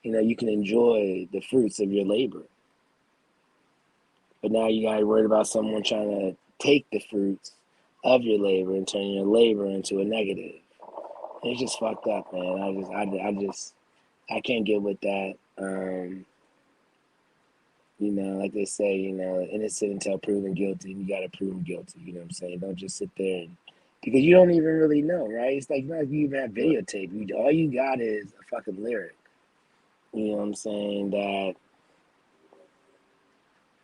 you can enjoy the fruits of your labor. But now you got to worry about someone trying to take the fruits of your labor and turn your labor into a negative. And it's just fucked up, man. I can't get with that. You know, like they say, you know, innocent until proven guilty. You got to prove them guilty. You know what I'm saying? Don't just sit there and, because you don't even really know, right? It's like not if you even have Right. videotape. All you got is a fucking lyric. You know what I'm saying? That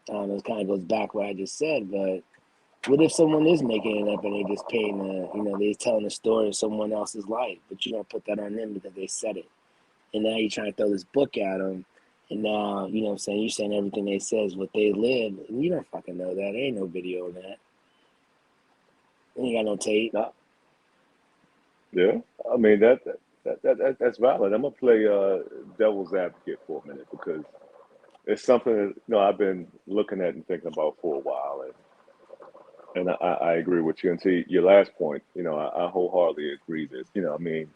I don't know. It kind of goes back what I just said, but what if someone is making it up and they just painting they're telling a story of someone else's life, but you don't put that on them because they said it. And now you're trying to throw this book at them. And now, you know what I'm saying, you're saying everything they say is what they live. And you don't fucking know that. There ain't no video of that. You ain't got no tape. Nah, yeah, I mean that's valid. I'm gonna play devil's advocate for a minute because it's something that I've been looking at and thinking about for a while, and I agree with you. And to your last point, I wholeheartedly agree that I mean,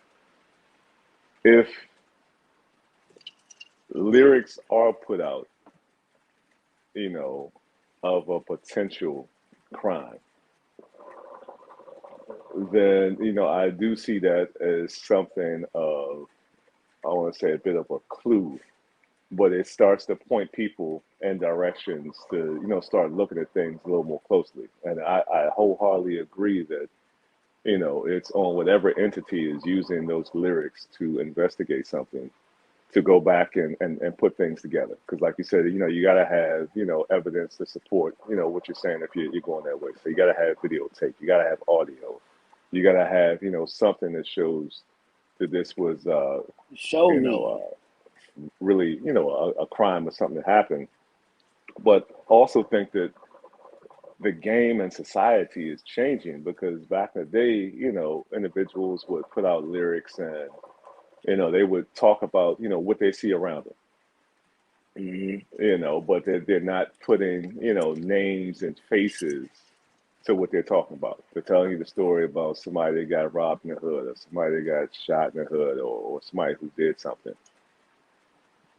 if lyrics are put out, you know, of a potential crime, then I do see that as something of, I want to say, a bit of a clue, but it starts to point people in directions to start looking at things a little more closely. And I wholeheartedly agree that it's on whatever entity is using those lyrics to investigate something to go back and put things together. Because like you said, you got to have, evidence to support, what you're saying if you're going that way. So you got to have videotape, you got to have audio, you got to have, something that shows that this was, Show you me. know, really, a crime or something that happened. But also think that the game and society is changing because back in the day, individuals would put out lyrics and, they would talk about, what they see around them. But they're not putting, names and faces to what they're talking about. They're telling you the story about somebody that got robbed in the hood or somebody that got shot in the hood or somebody who did something.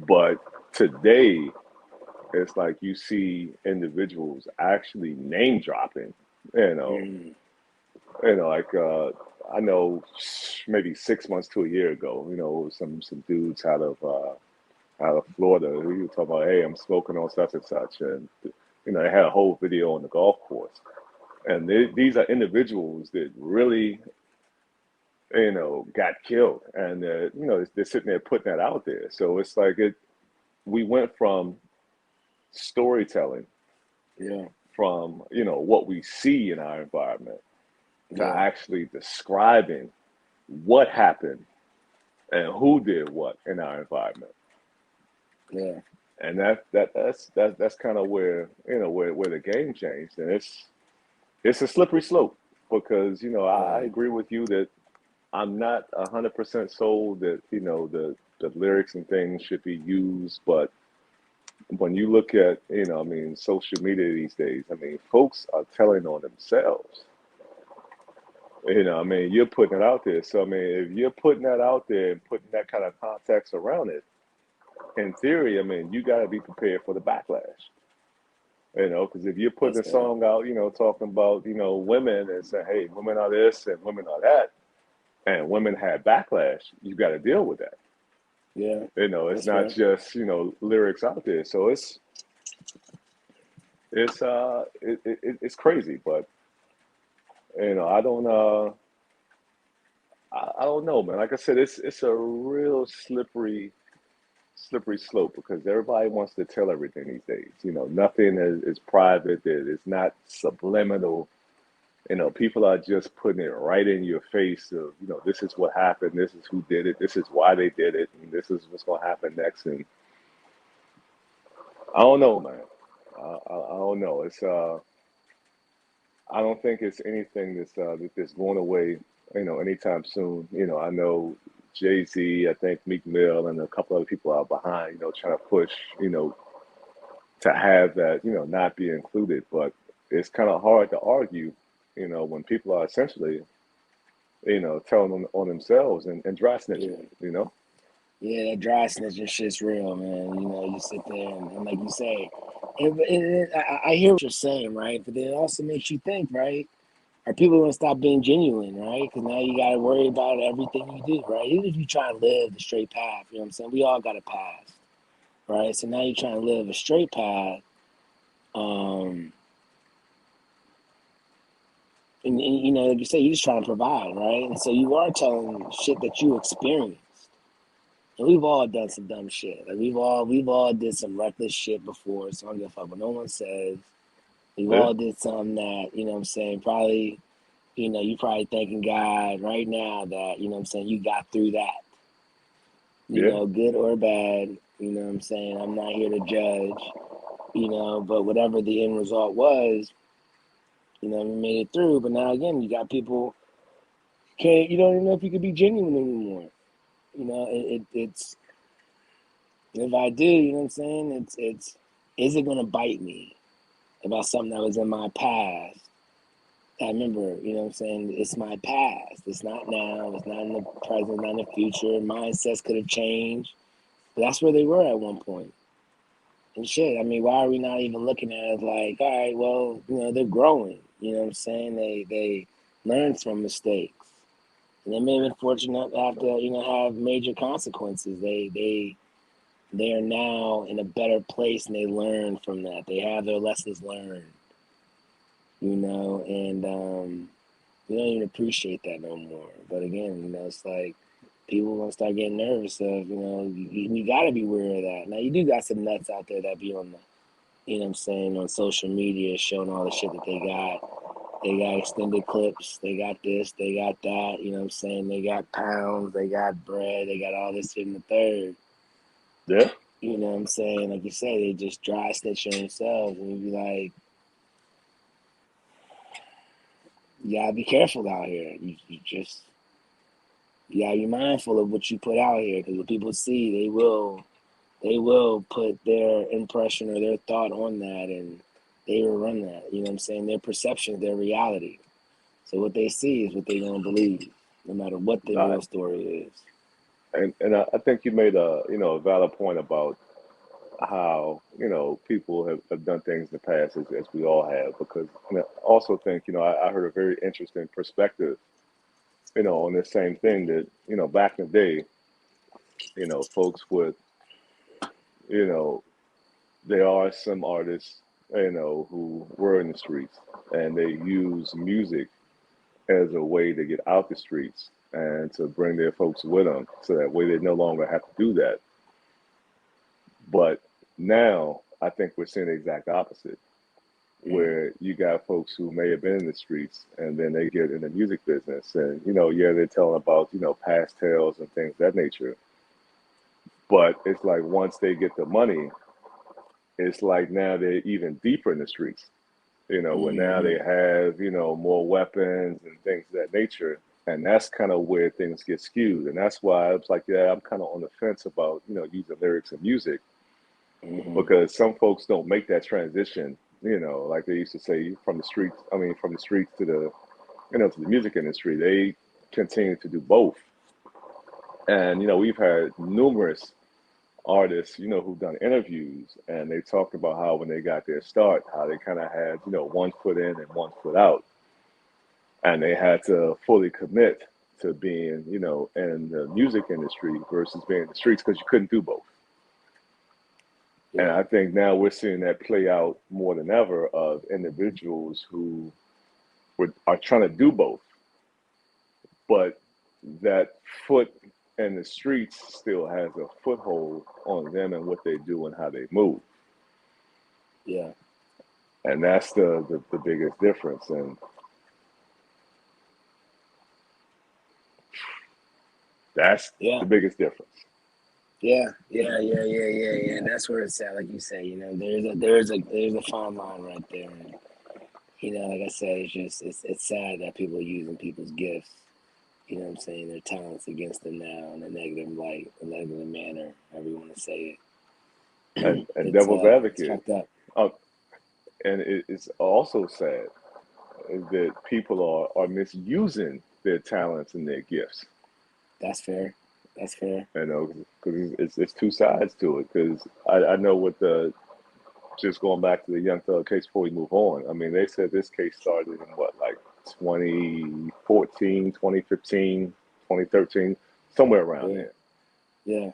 But today, it's like you see individuals actually name dropping, you know, like I know maybe 6 months to a year ago, some dudes out of Florida who were talking about, hey, I'm smoking on such and such, and they had a whole video on the golf course, and these are individuals that really got killed, and they're sitting there putting that out there. So it's like we went from storytelling Yeah. from what we see in our environment to Yeah. actually describing what happened and who did what in our environment. Yeah. And that's kind of where where the game changed, and it's a slippery slope because I agree with you that I'm not 100% sold that the lyrics and things should be used, but when you look at I mean, social media these days, I mean, folks are telling on themselves. I mean, you're putting it out there. So I mean, if you're putting that out there and putting that kind of context around it, in theory, I mean, you got to be prepared for the backlash. Because if you're putting That's a fair. song out, talking about women and saying, hey, women are this and women are that, and women had backlash, you got to deal with that. Yeah. It's That's not fair. just lyrics out there. So it's crazy, but I don't I don't know, man. Like I said, it's a real slippery slope because everybody wants to tell everything these days. Nothing is private. It's not subliminal. People are just putting it right in your face of, this is what happened, this is who did it, this is why they did it, and this is what's going to happen next. And I don't know, man. I don't know. I don't think it's anything that's going away, anytime soon. I know Jay-Z, I think Meek Mill, and a couple other people are behind, trying to push, to have that, not be included. But it's kind of hard to argue, when people are essentially, telling them on themselves and dry snitching, Yeah. Yeah, that dry snitching shit's real, man. You sit there and like you say, I hear what you're saying, right? But then it also makes you think, right? are people going to stop being genuine, right? Because now you got to worry about everything you do, right? Even if you try to live the straight path, you know what I'm saying? We all got a past, right? So now you're trying to live a straight path, and you know, like you say, you're just trying to provide, right? And so you are telling shit that you experienced. And we've all done some dumb shit. Like we've all did some reckless shit before, so I don't give a fuck what no one says. We've Yeah. all did something that, you know what I'm saying, probably, you know, you probably thanking God right now that, you know what I'm saying, you got through that. You Yeah. know, good or bad, you know what I'm saying? I'm not here to judge, you know, but whatever the end result was, you know, we made it through. But now again, you got people you don't even know if you could be genuine anymore. You know, it's if I do, you know what I'm saying? It's is it gonna bite me about something that was in my past? I remember, you know what I'm saying? It's my past. It's not now. It's not in the present, not in the future. Mindsets could have changed. But that's where they were at one point. And shit, I mean, why are we not even looking at it like, all right, well, you know, they're growing. You know what I'm saying? They learn from mistakes. And they may have been fortunate to have to, you know, have major consequences. They are now in a better place and they learn from that. They have their lessons learned. You know, and we don't even appreciate that no more. But again, you know, it's like people gonna start getting nervous of, you know, you gotta be wary of that. Now you do got some nuts out there that be on the, you know what I'm saying, on social media showing all the shit that they got. They got extended clips, they got this, they got that, you know what I'm saying? They got pounds, they got bread, they got all this shit in the third. Yeah. You know what I'm saying? Like you say, they just dry stitch on themselves and you be like, you gotta be careful out here. You gotta be mindful of what you put out here because what people see, they will put their impression or their thought on that and they will run that. You know what I'm saying? Their perception is their reality. So what they see is what they're gonna believe, no matter what the All right. real story is. And I think you made a valid point about how people have done things in the past as we all have, because I also think I heard a very interesting perspective on this same thing, that back in the day, folks would, you know there are some artists who were in the streets, and they use music as a way to get out the streets and to bring their folks with them, so that way they no longer have to do that. But now I think we're seeing the exact opposite, where you got folks who may have been in the streets and then they get in the music business, and yeah, they're telling about past tales and things of that nature. But it's like once they get the money, it's like now they're even deeper in the streets. Where now Mm-hmm. they have more weapons and things of that nature, and that's kind of where things get skewed. And that's why I was like, yeah, I'm kind of on the fence about using lyrics and music, Mm-hmm. because some folks don't make that transition. Like they used to say, from the streets. I mean, from the streets to the to the music industry. They continue to do both, and we've had numerous artists who've done interviews, and they talked about how when they got their start, how they kind of had one foot in and one foot out, and they had to fully commit to being in the music industry versus being in the streets, because you couldn't do both. And Yeah. I think now we're seeing that play out more than ever, of individuals who are trying to do both, but that foot in the streets still has a foothold on them and what they do and how they move. Yeah. And that's the biggest difference. And that's Yeah. the biggest difference. Yeah. That's where it's at, like you say. There's a fine line right there. And, like I said, it's sad that people are using people's gifts. You know what I'm saying? Their talents against them now in a negative light, a negative manner, however you want to say it. And It's devil's it's advocate, fucked up. uh, and it's also sad is that people are misusing their talents and their gifts. That's fair. That's fair. Because it's two sides to it. Because I know what the just going back to the Young Thug case before we move on. I mean, they said this case started in what, like 2014, 2015, 2013, somewhere around there. Yeah.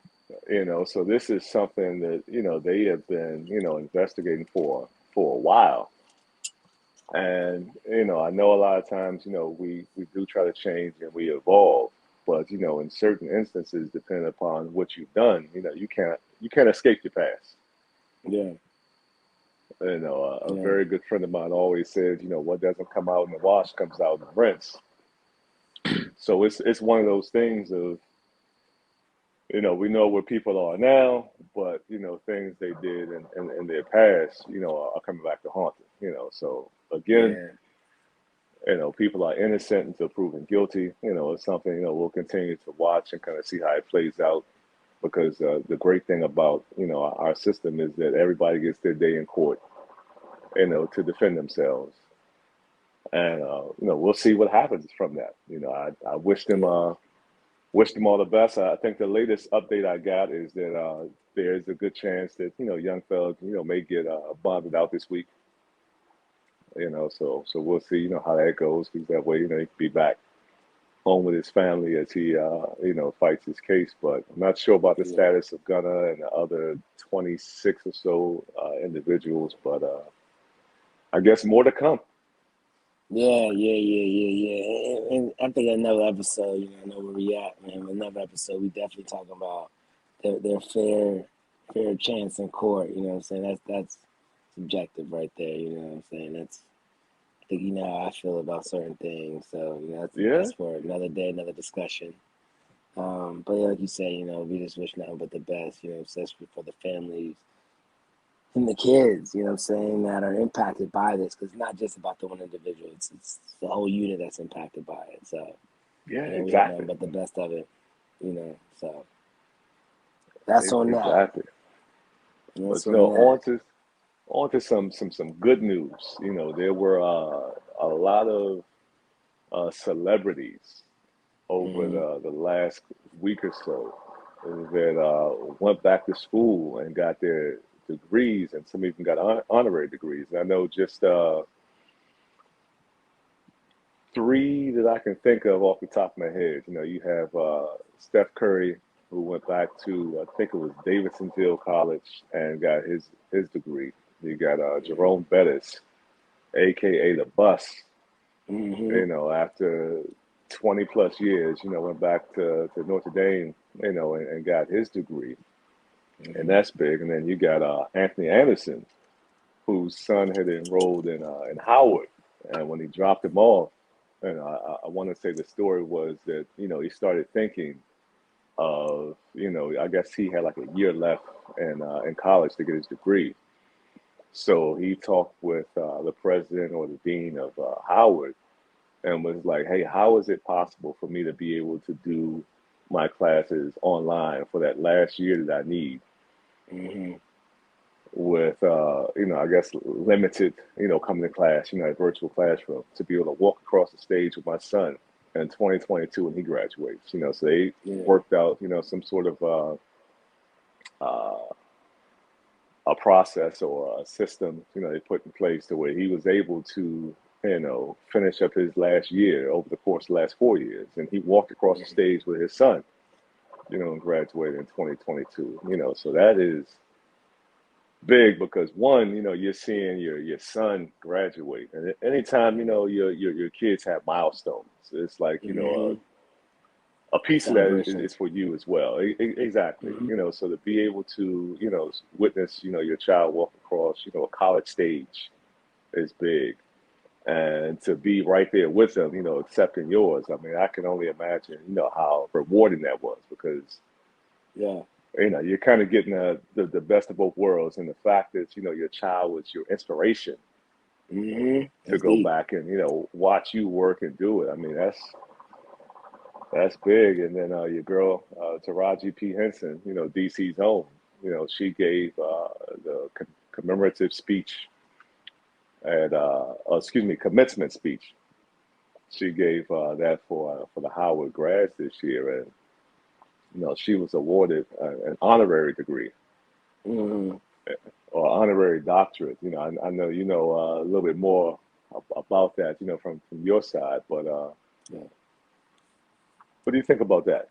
So this is something that, they have been, investigating for a while. And, I know a lot of times, we do try to change and we evolve, but, in certain instances, depending upon what you've done, you can't escape your past. Yeah. A very good friend of mine always says, what doesn't come out in the wash comes out in the rinse. So it's one of those things of, we know where people are now, but, things they did in their past, are coming back to haunt them, So again, people are innocent until proven guilty. It's something, we'll continue to watch and kind of see how it plays out, because the great thing about, our system is that everybody gets their day in court, to defend themselves. And, we'll see what happens from that. I wish them all the best. I think the latest update I got is that there's a good chance that, young fellas, may get bonded out this week. So we'll see, how that goes. Because that way, he can be back home with his family as he, fights his case. But I'm not sure about the status of Gunner and the other 26 or so individuals. But I guess more to come. Yeah. And I think another episode, I know where we at, man. Another episode, we definitely talking about their fair chance in court. You know what I'm saying? That's subjective right there. You know what I'm saying? I think how I feel about certain things. So that's for another day, another discussion. But like you say, we just wish nothing but the best. Especially for the families and the kids, that are impacted by this, because it's not just about the one individual; it's the whole unit that's impacted by it. So exactly. We have nothing but the best of it, So that's on that. Exactly. But on to some good news. There were a lot of celebrities over the last week or so that went back to school and got their degrees, and some even got honorary degrees. And I know just 3 that I can think of off the top of my head. You have Steph Curry, who went back to, I think it was Davidsonville College, and got his degree. You got Jerome Bettis, a.k.a. the Bus, after 20 plus years, went back to Notre Dame, and got his degree. And that's big. And then you got Anthony Anderson, whose son had enrolled in Howard. And when he dropped him off, I want to say the story was that, he started thinking of, I guess he had like a year left in college to get his degree. So he talked with the president or the dean of Howard and was like, hey, how is it possible for me to be able to do my classes online for that last year that I need? With, I guess limited, coming to class, a virtual classroom, to be able to walk across the stage with my son in 2022 when he graduates, so they worked out, some sort of a process or a system, they put in place to where he was able to, finish up his last year over the course of the last 4 years. And he walked across the stage with his son, and graduated in 2022, so that is big because one, you're seeing your son graduate, and anytime your kids have milestones, it's like a piece of that is for you as well. Exactly, so to be able to witness your child walk across a college stage is big, and to be right there with them, accepting yours. I mean, I can only imagine how rewarding that was, because you're kind of getting the best of both worlds, and the fact that your child was your inspiration to go back and watch you work and do it. I mean, that's big. And then your girl Taraji P. Henson, DC's own, she gave the commemorative speech at commencement speech. She gave that for the Howard grads this year, and she was awarded an honorary degree or honorary doctorate. I know a little bit more about that, from your side. But Yeah. what do you think about that?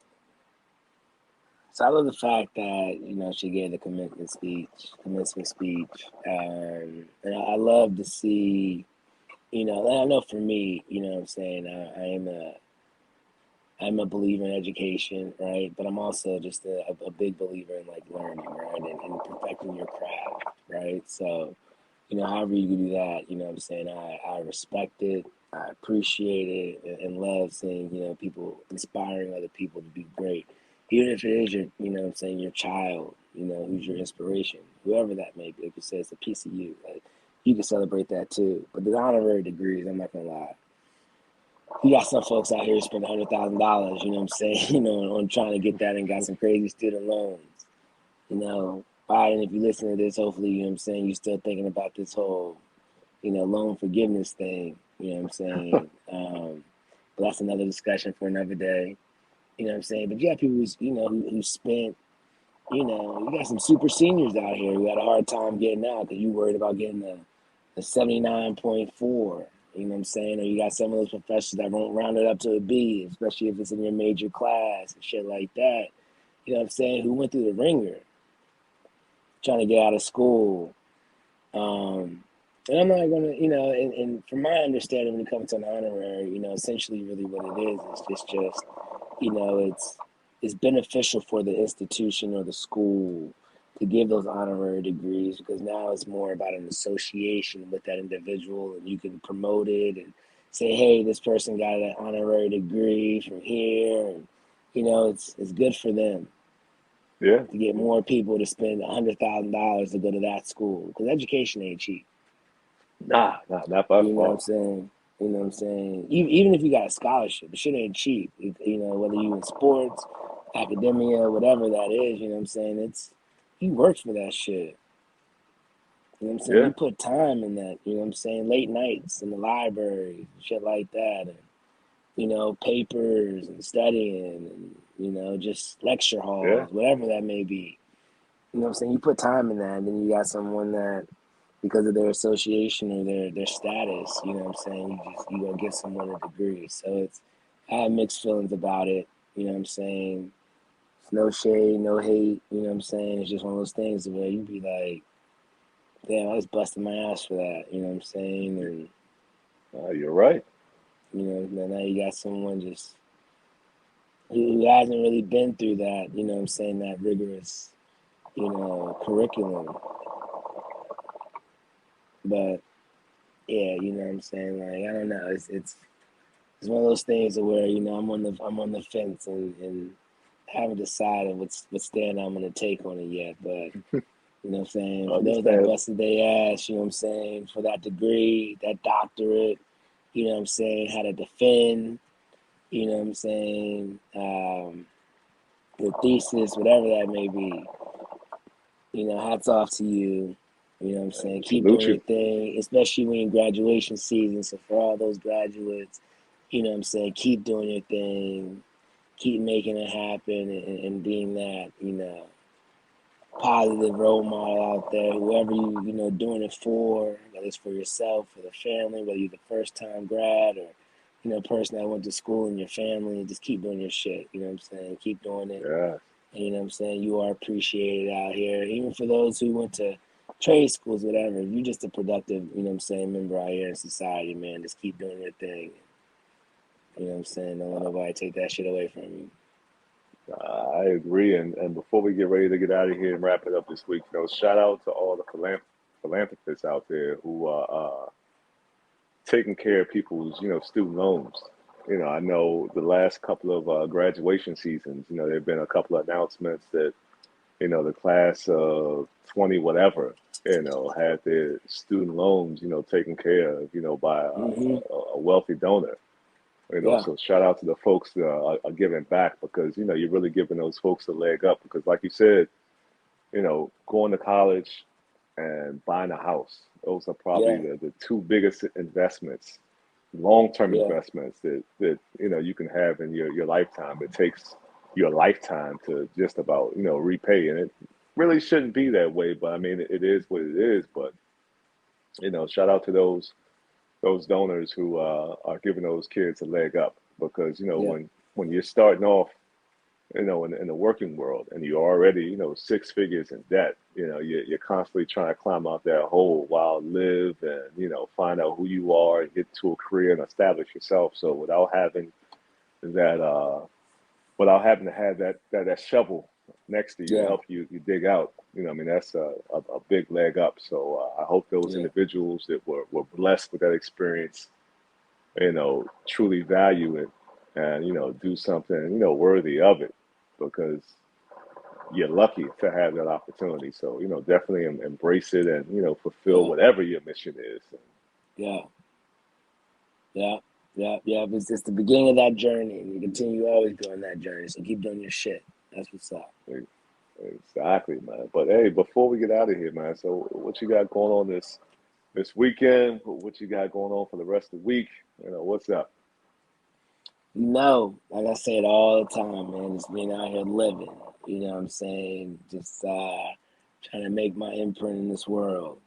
So I love the fact that she gave the commencement speech, and I love to see, and I know for me, what I'm saying, I'm a believer in education, right? But I'm also just a big believer in like learning, right, and perfecting your craft, right? So, however you do that, what I'm saying, I respect it, I appreciate it, and love seeing, people inspiring other people to be great. Even if it is your, what I'm saying, your child, who's your inspiration, whoever that may be. Like you said, it's a piece of you. Like, you can celebrate that too. But the honorary degrees, I'm not gonna lie. You got some folks out here who spend $100,000, what I'm saying, on trying to get that, and got some crazy student loans. Biden, if you listen to this, hopefully, what I'm saying, you're still thinking about this whole, loan forgiveness thing, what I'm saying. But that's another discussion for another day. What I'm saying? But you have people who spent, you got some super seniors out here who had a hard time getting out because you worried about getting the 79.4. You know what I'm saying? Or you got some of those professors that won't round it up to a B, especially if it's in your major class and shit like that. You know what I'm saying? Who went through the ringer trying to get out of school. And I'm not going to, and from my understanding, when it comes to an honorary, essentially really what it is just it's beneficial for the institution or the school to give those honorary degrees, because now it's more about an association with that individual, and you can promote it and say, hey, this person got an honorary degree from here, and it's good for them. Yeah. To get more people to spend $100,000 to go to that school, because education ain't cheap. Nah, not by far. You know what I'm saying? You know what I'm saying? Even if you got a scholarship, the shit ain't cheap. Whether you in sports, academia, whatever that is, you know what I'm saying? You work for that shit. You know what I'm saying? Yeah. You put time in that, you know what I'm saying? Late nights in the library, shit like that. And, papers and studying and, just lecture halls, whatever that may be. You know what I'm saying? You put time in that, and then you got someone that, because of their association or their status, you know what I'm saying, you gonna give someone a degree. So I have mixed feelings about it, you know what I'm saying? It's no shade, no hate, you know what I'm saying? It's just one of those things where you be like, damn, I was busting my ass for that, you know what I'm saying? And you're right. Now you got someone just who hasn't really been through that, you know what I'm saying, that rigorous, curriculum. But yeah, you know what I'm saying? Like, I don't know. It's one of those things where, I'm on the fence, and haven't decided what stand I'm gonna take on it yet. But you know what I'm saying? For those that busted their ass, you know what I'm saying, for that degree, that doctorate, you know what I'm saying, how to defend, you know what I'm saying, the thesis, whatever that may be, hats off to you. You know what I'm saying? Keep doing your thing, especially when in graduation season. So for all those graduates, you know what I'm saying, keep doing your thing, keep making it happen, and being that, positive role model out there. Whoever you doing it for, whether it's for yourself, for the family, whether you're the first time grad or, person that went to school in your family, just keep doing your shit. You know what I'm saying? Keep doing it. Yeah. And, you know what I'm saying? You are appreciated out here. Even for those who went to trade schools, whatever, if you're just a productive, you know what I'm saying, member out here in society, man, just keep doing your thing. You know what I'm saying? Don't let nobody take that shit away from you. I agree. And before we get ready to get out of here and wrap it up this week, shout out to all the philanthropists out there who are taking care of people's, student loans. I know the last couple of graduation seasons, there have been a couple of announcements that, the class of 20 whatever, had their student loans, taken care of, by a wealthy donor. So shout out to the folks that are giving back, because, you're really giving those folks a leg up, because like you said, going to college and buying a house, those are probably the two biggest investments, long-term investments that you can have in your lifetime. It takes your lifetime to just about, repay. And it really shouldn't be that way, but I mean, it is what it is. But, shout out to those those donors who are giving those kids a leg up, because Yeah. when you're starting off, in the working world, and you're already, 6 figures in debt, you're constantly trying to climb out that hole while live and, find out who you are and get to a career and establish yourself. So that, without having to have that shovel next to you to Yeah. help you dig out, I mean, that's a big leg up. So I hope those Yeah. individuals that were blessed with that experience, truly value it and, do something, worthy of it, because you're lucky to have that opportunity. So, definitely embrace it and, fulfill Yeah. whatever your mission is. Yeah. Yeah. Yeah. Yeah. It's just the beginning of that journey, and you continue always doing that journey. So keep doing your shit. That's what's up. Exactly, man. But hey, before we get out of here, man, so what you got going on this weekend? What you got going on for the rest of the week? What's up? Like I said all the time, man, just being out here living. You know what I'm saying? Just trying to make my imprint in this world.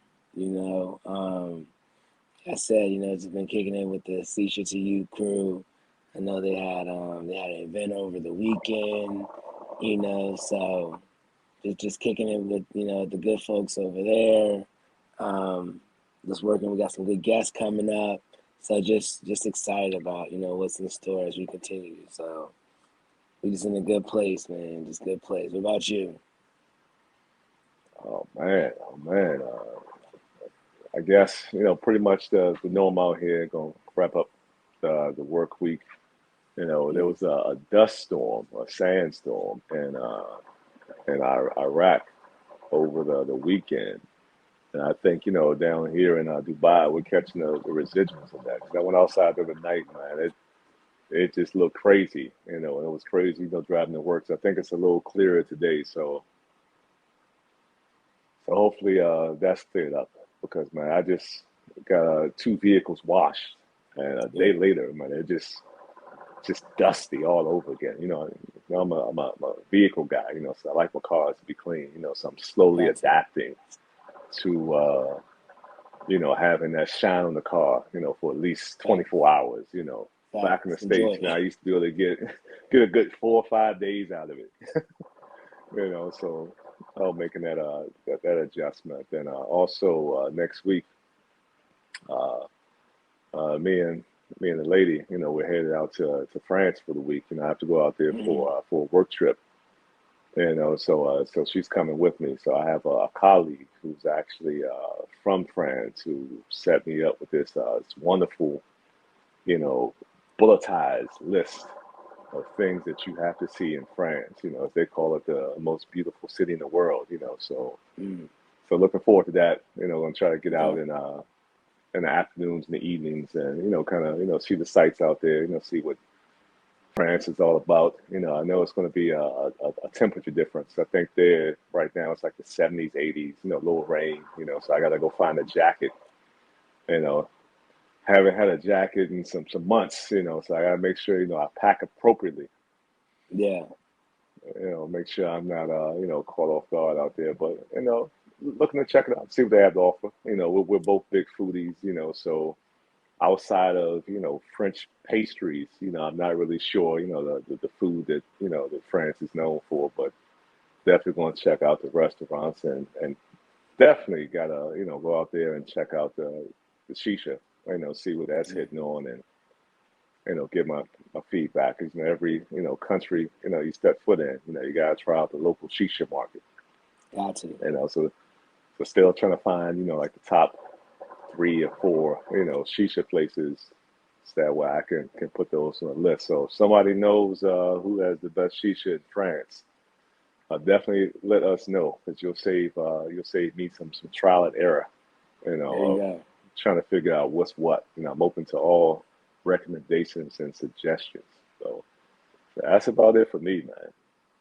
I said, just been kicking in with the Seisha to You crew. I know they had an event over the weekend. So just kicking in with the good folks over there. Just working. We got some good guests coming up. So just excited about what's in store as we continue. So we just in a good place, man. Just good place. What about you? Oh man, oh man. I guess pretty much the norm out here. Gonna wrap up the work week. There was a dust storm, a sandstorm in Iraq over the weekend. And I think, down here in Dubai, we're catching the residuals of that. 'Cause I went outside the other night, man. It just looked crazy, and it was crazy, driving to work. So I think it's a little clearer today. So hopefully that's cleared up, because, man, I just got 2 vehicles washed, and a day later, man, it just dusty all over again. I'm a vehicle guy, so I like my cars to be clean, so I'm slowly Gotcha. adapting to having that shine on the car, for at least 24 hours, Back in the Enjoy States, it. I used to be able to get a good 4 or 5 days out of it. So making that adjustment. And also next week, uh, me and the lady, we're headed out to France for the week. I have to go out there for a work trip. So she's coming with me. So I have a colleague who's actually from France who set me up with this wonderful, bulletized list of things that you have to see in France. As they call it, the most beautiful city in the world. Mm. So looking forward to that. I'm gonna try to get out Yeah. in the afternoons and the evenings, and kind of see the sights out there. See what France is all about. I know it's going to be a temperature difference. I think there right now it's like the 70s, 80s, low rain, so I got to go find a jacket. You know, haven't had a jacket in some months, so I got to make sure, I pack appropriately, Yeah. make sure I'm not, caught off guard out there. But, looking to check it out, see what they have to offer. We're both big foodies, so outside of French pastries, I'm not really sure the food that that France is known for, but definitely going to check out the restaurants, and definitely gotta go out there and check out the shisha, see what that's hitting on, and give my feedback. 'Cause, every country you step foot in, you gotta try out the local shisha market. Gotcha. So still trying to find like the top 3 or 4, shisha places, so that way I can put those on a list. So if somebody knows who has the best shisha in France, definitely let us know, because you'll save me some trial and error, There you of go. trying to figure out what's what. I'm open to all recommendations and suggestions. So that's about it for me, man.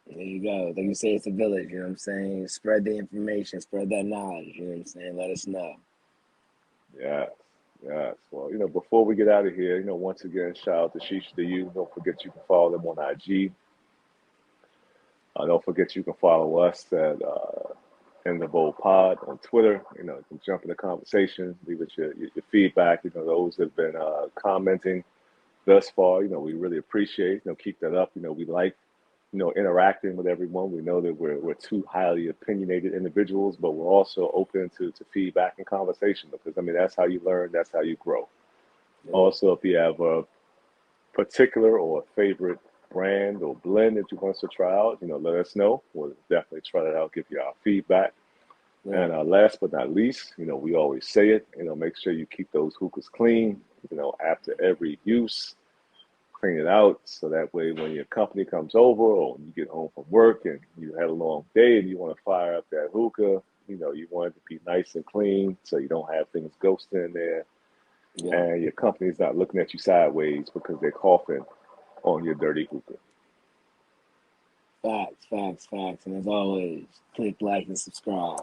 There you go. Like you say, it's a village. You know what I'm saying? Spread the information, spread that knowledge. You know what I'm saying? Let us know. Yes, yes. Well, before we get out of here, once again, shout out to Shisha to You. Don't forget you can follow them on IG. Don't forget you can follow us in the Bowl Pod on Twitter. You know, you can jump in the conversation, leave us your feedback. You know, those that have been commenting thus far, you know, we really appreciate. You know, keep that up. You know, we like, you know, interacting with everyone. We know that we're two highly opinionated individuals, but we're also open to feedback and conversation, because I mean that's how you learn, that's how you grow. Also, if you have a particular or a favorite brand or blend that you want us to try out, you know, let us know. We'll definitely try that out, give you our feedback. And last but not least, you know, we always say it, you know, make sure you keep those hookahs clean, you know, after every use. Clean it out so that way when your company comes over or you get home from work and you had a long day and you want to fire up that hookah, you know, you want it to be nice and clean so you don't have things ghosting in there. And your company's not looking at you sideways because they're coughing on your dirty hookah. Facts. And as always, click like and subscribe.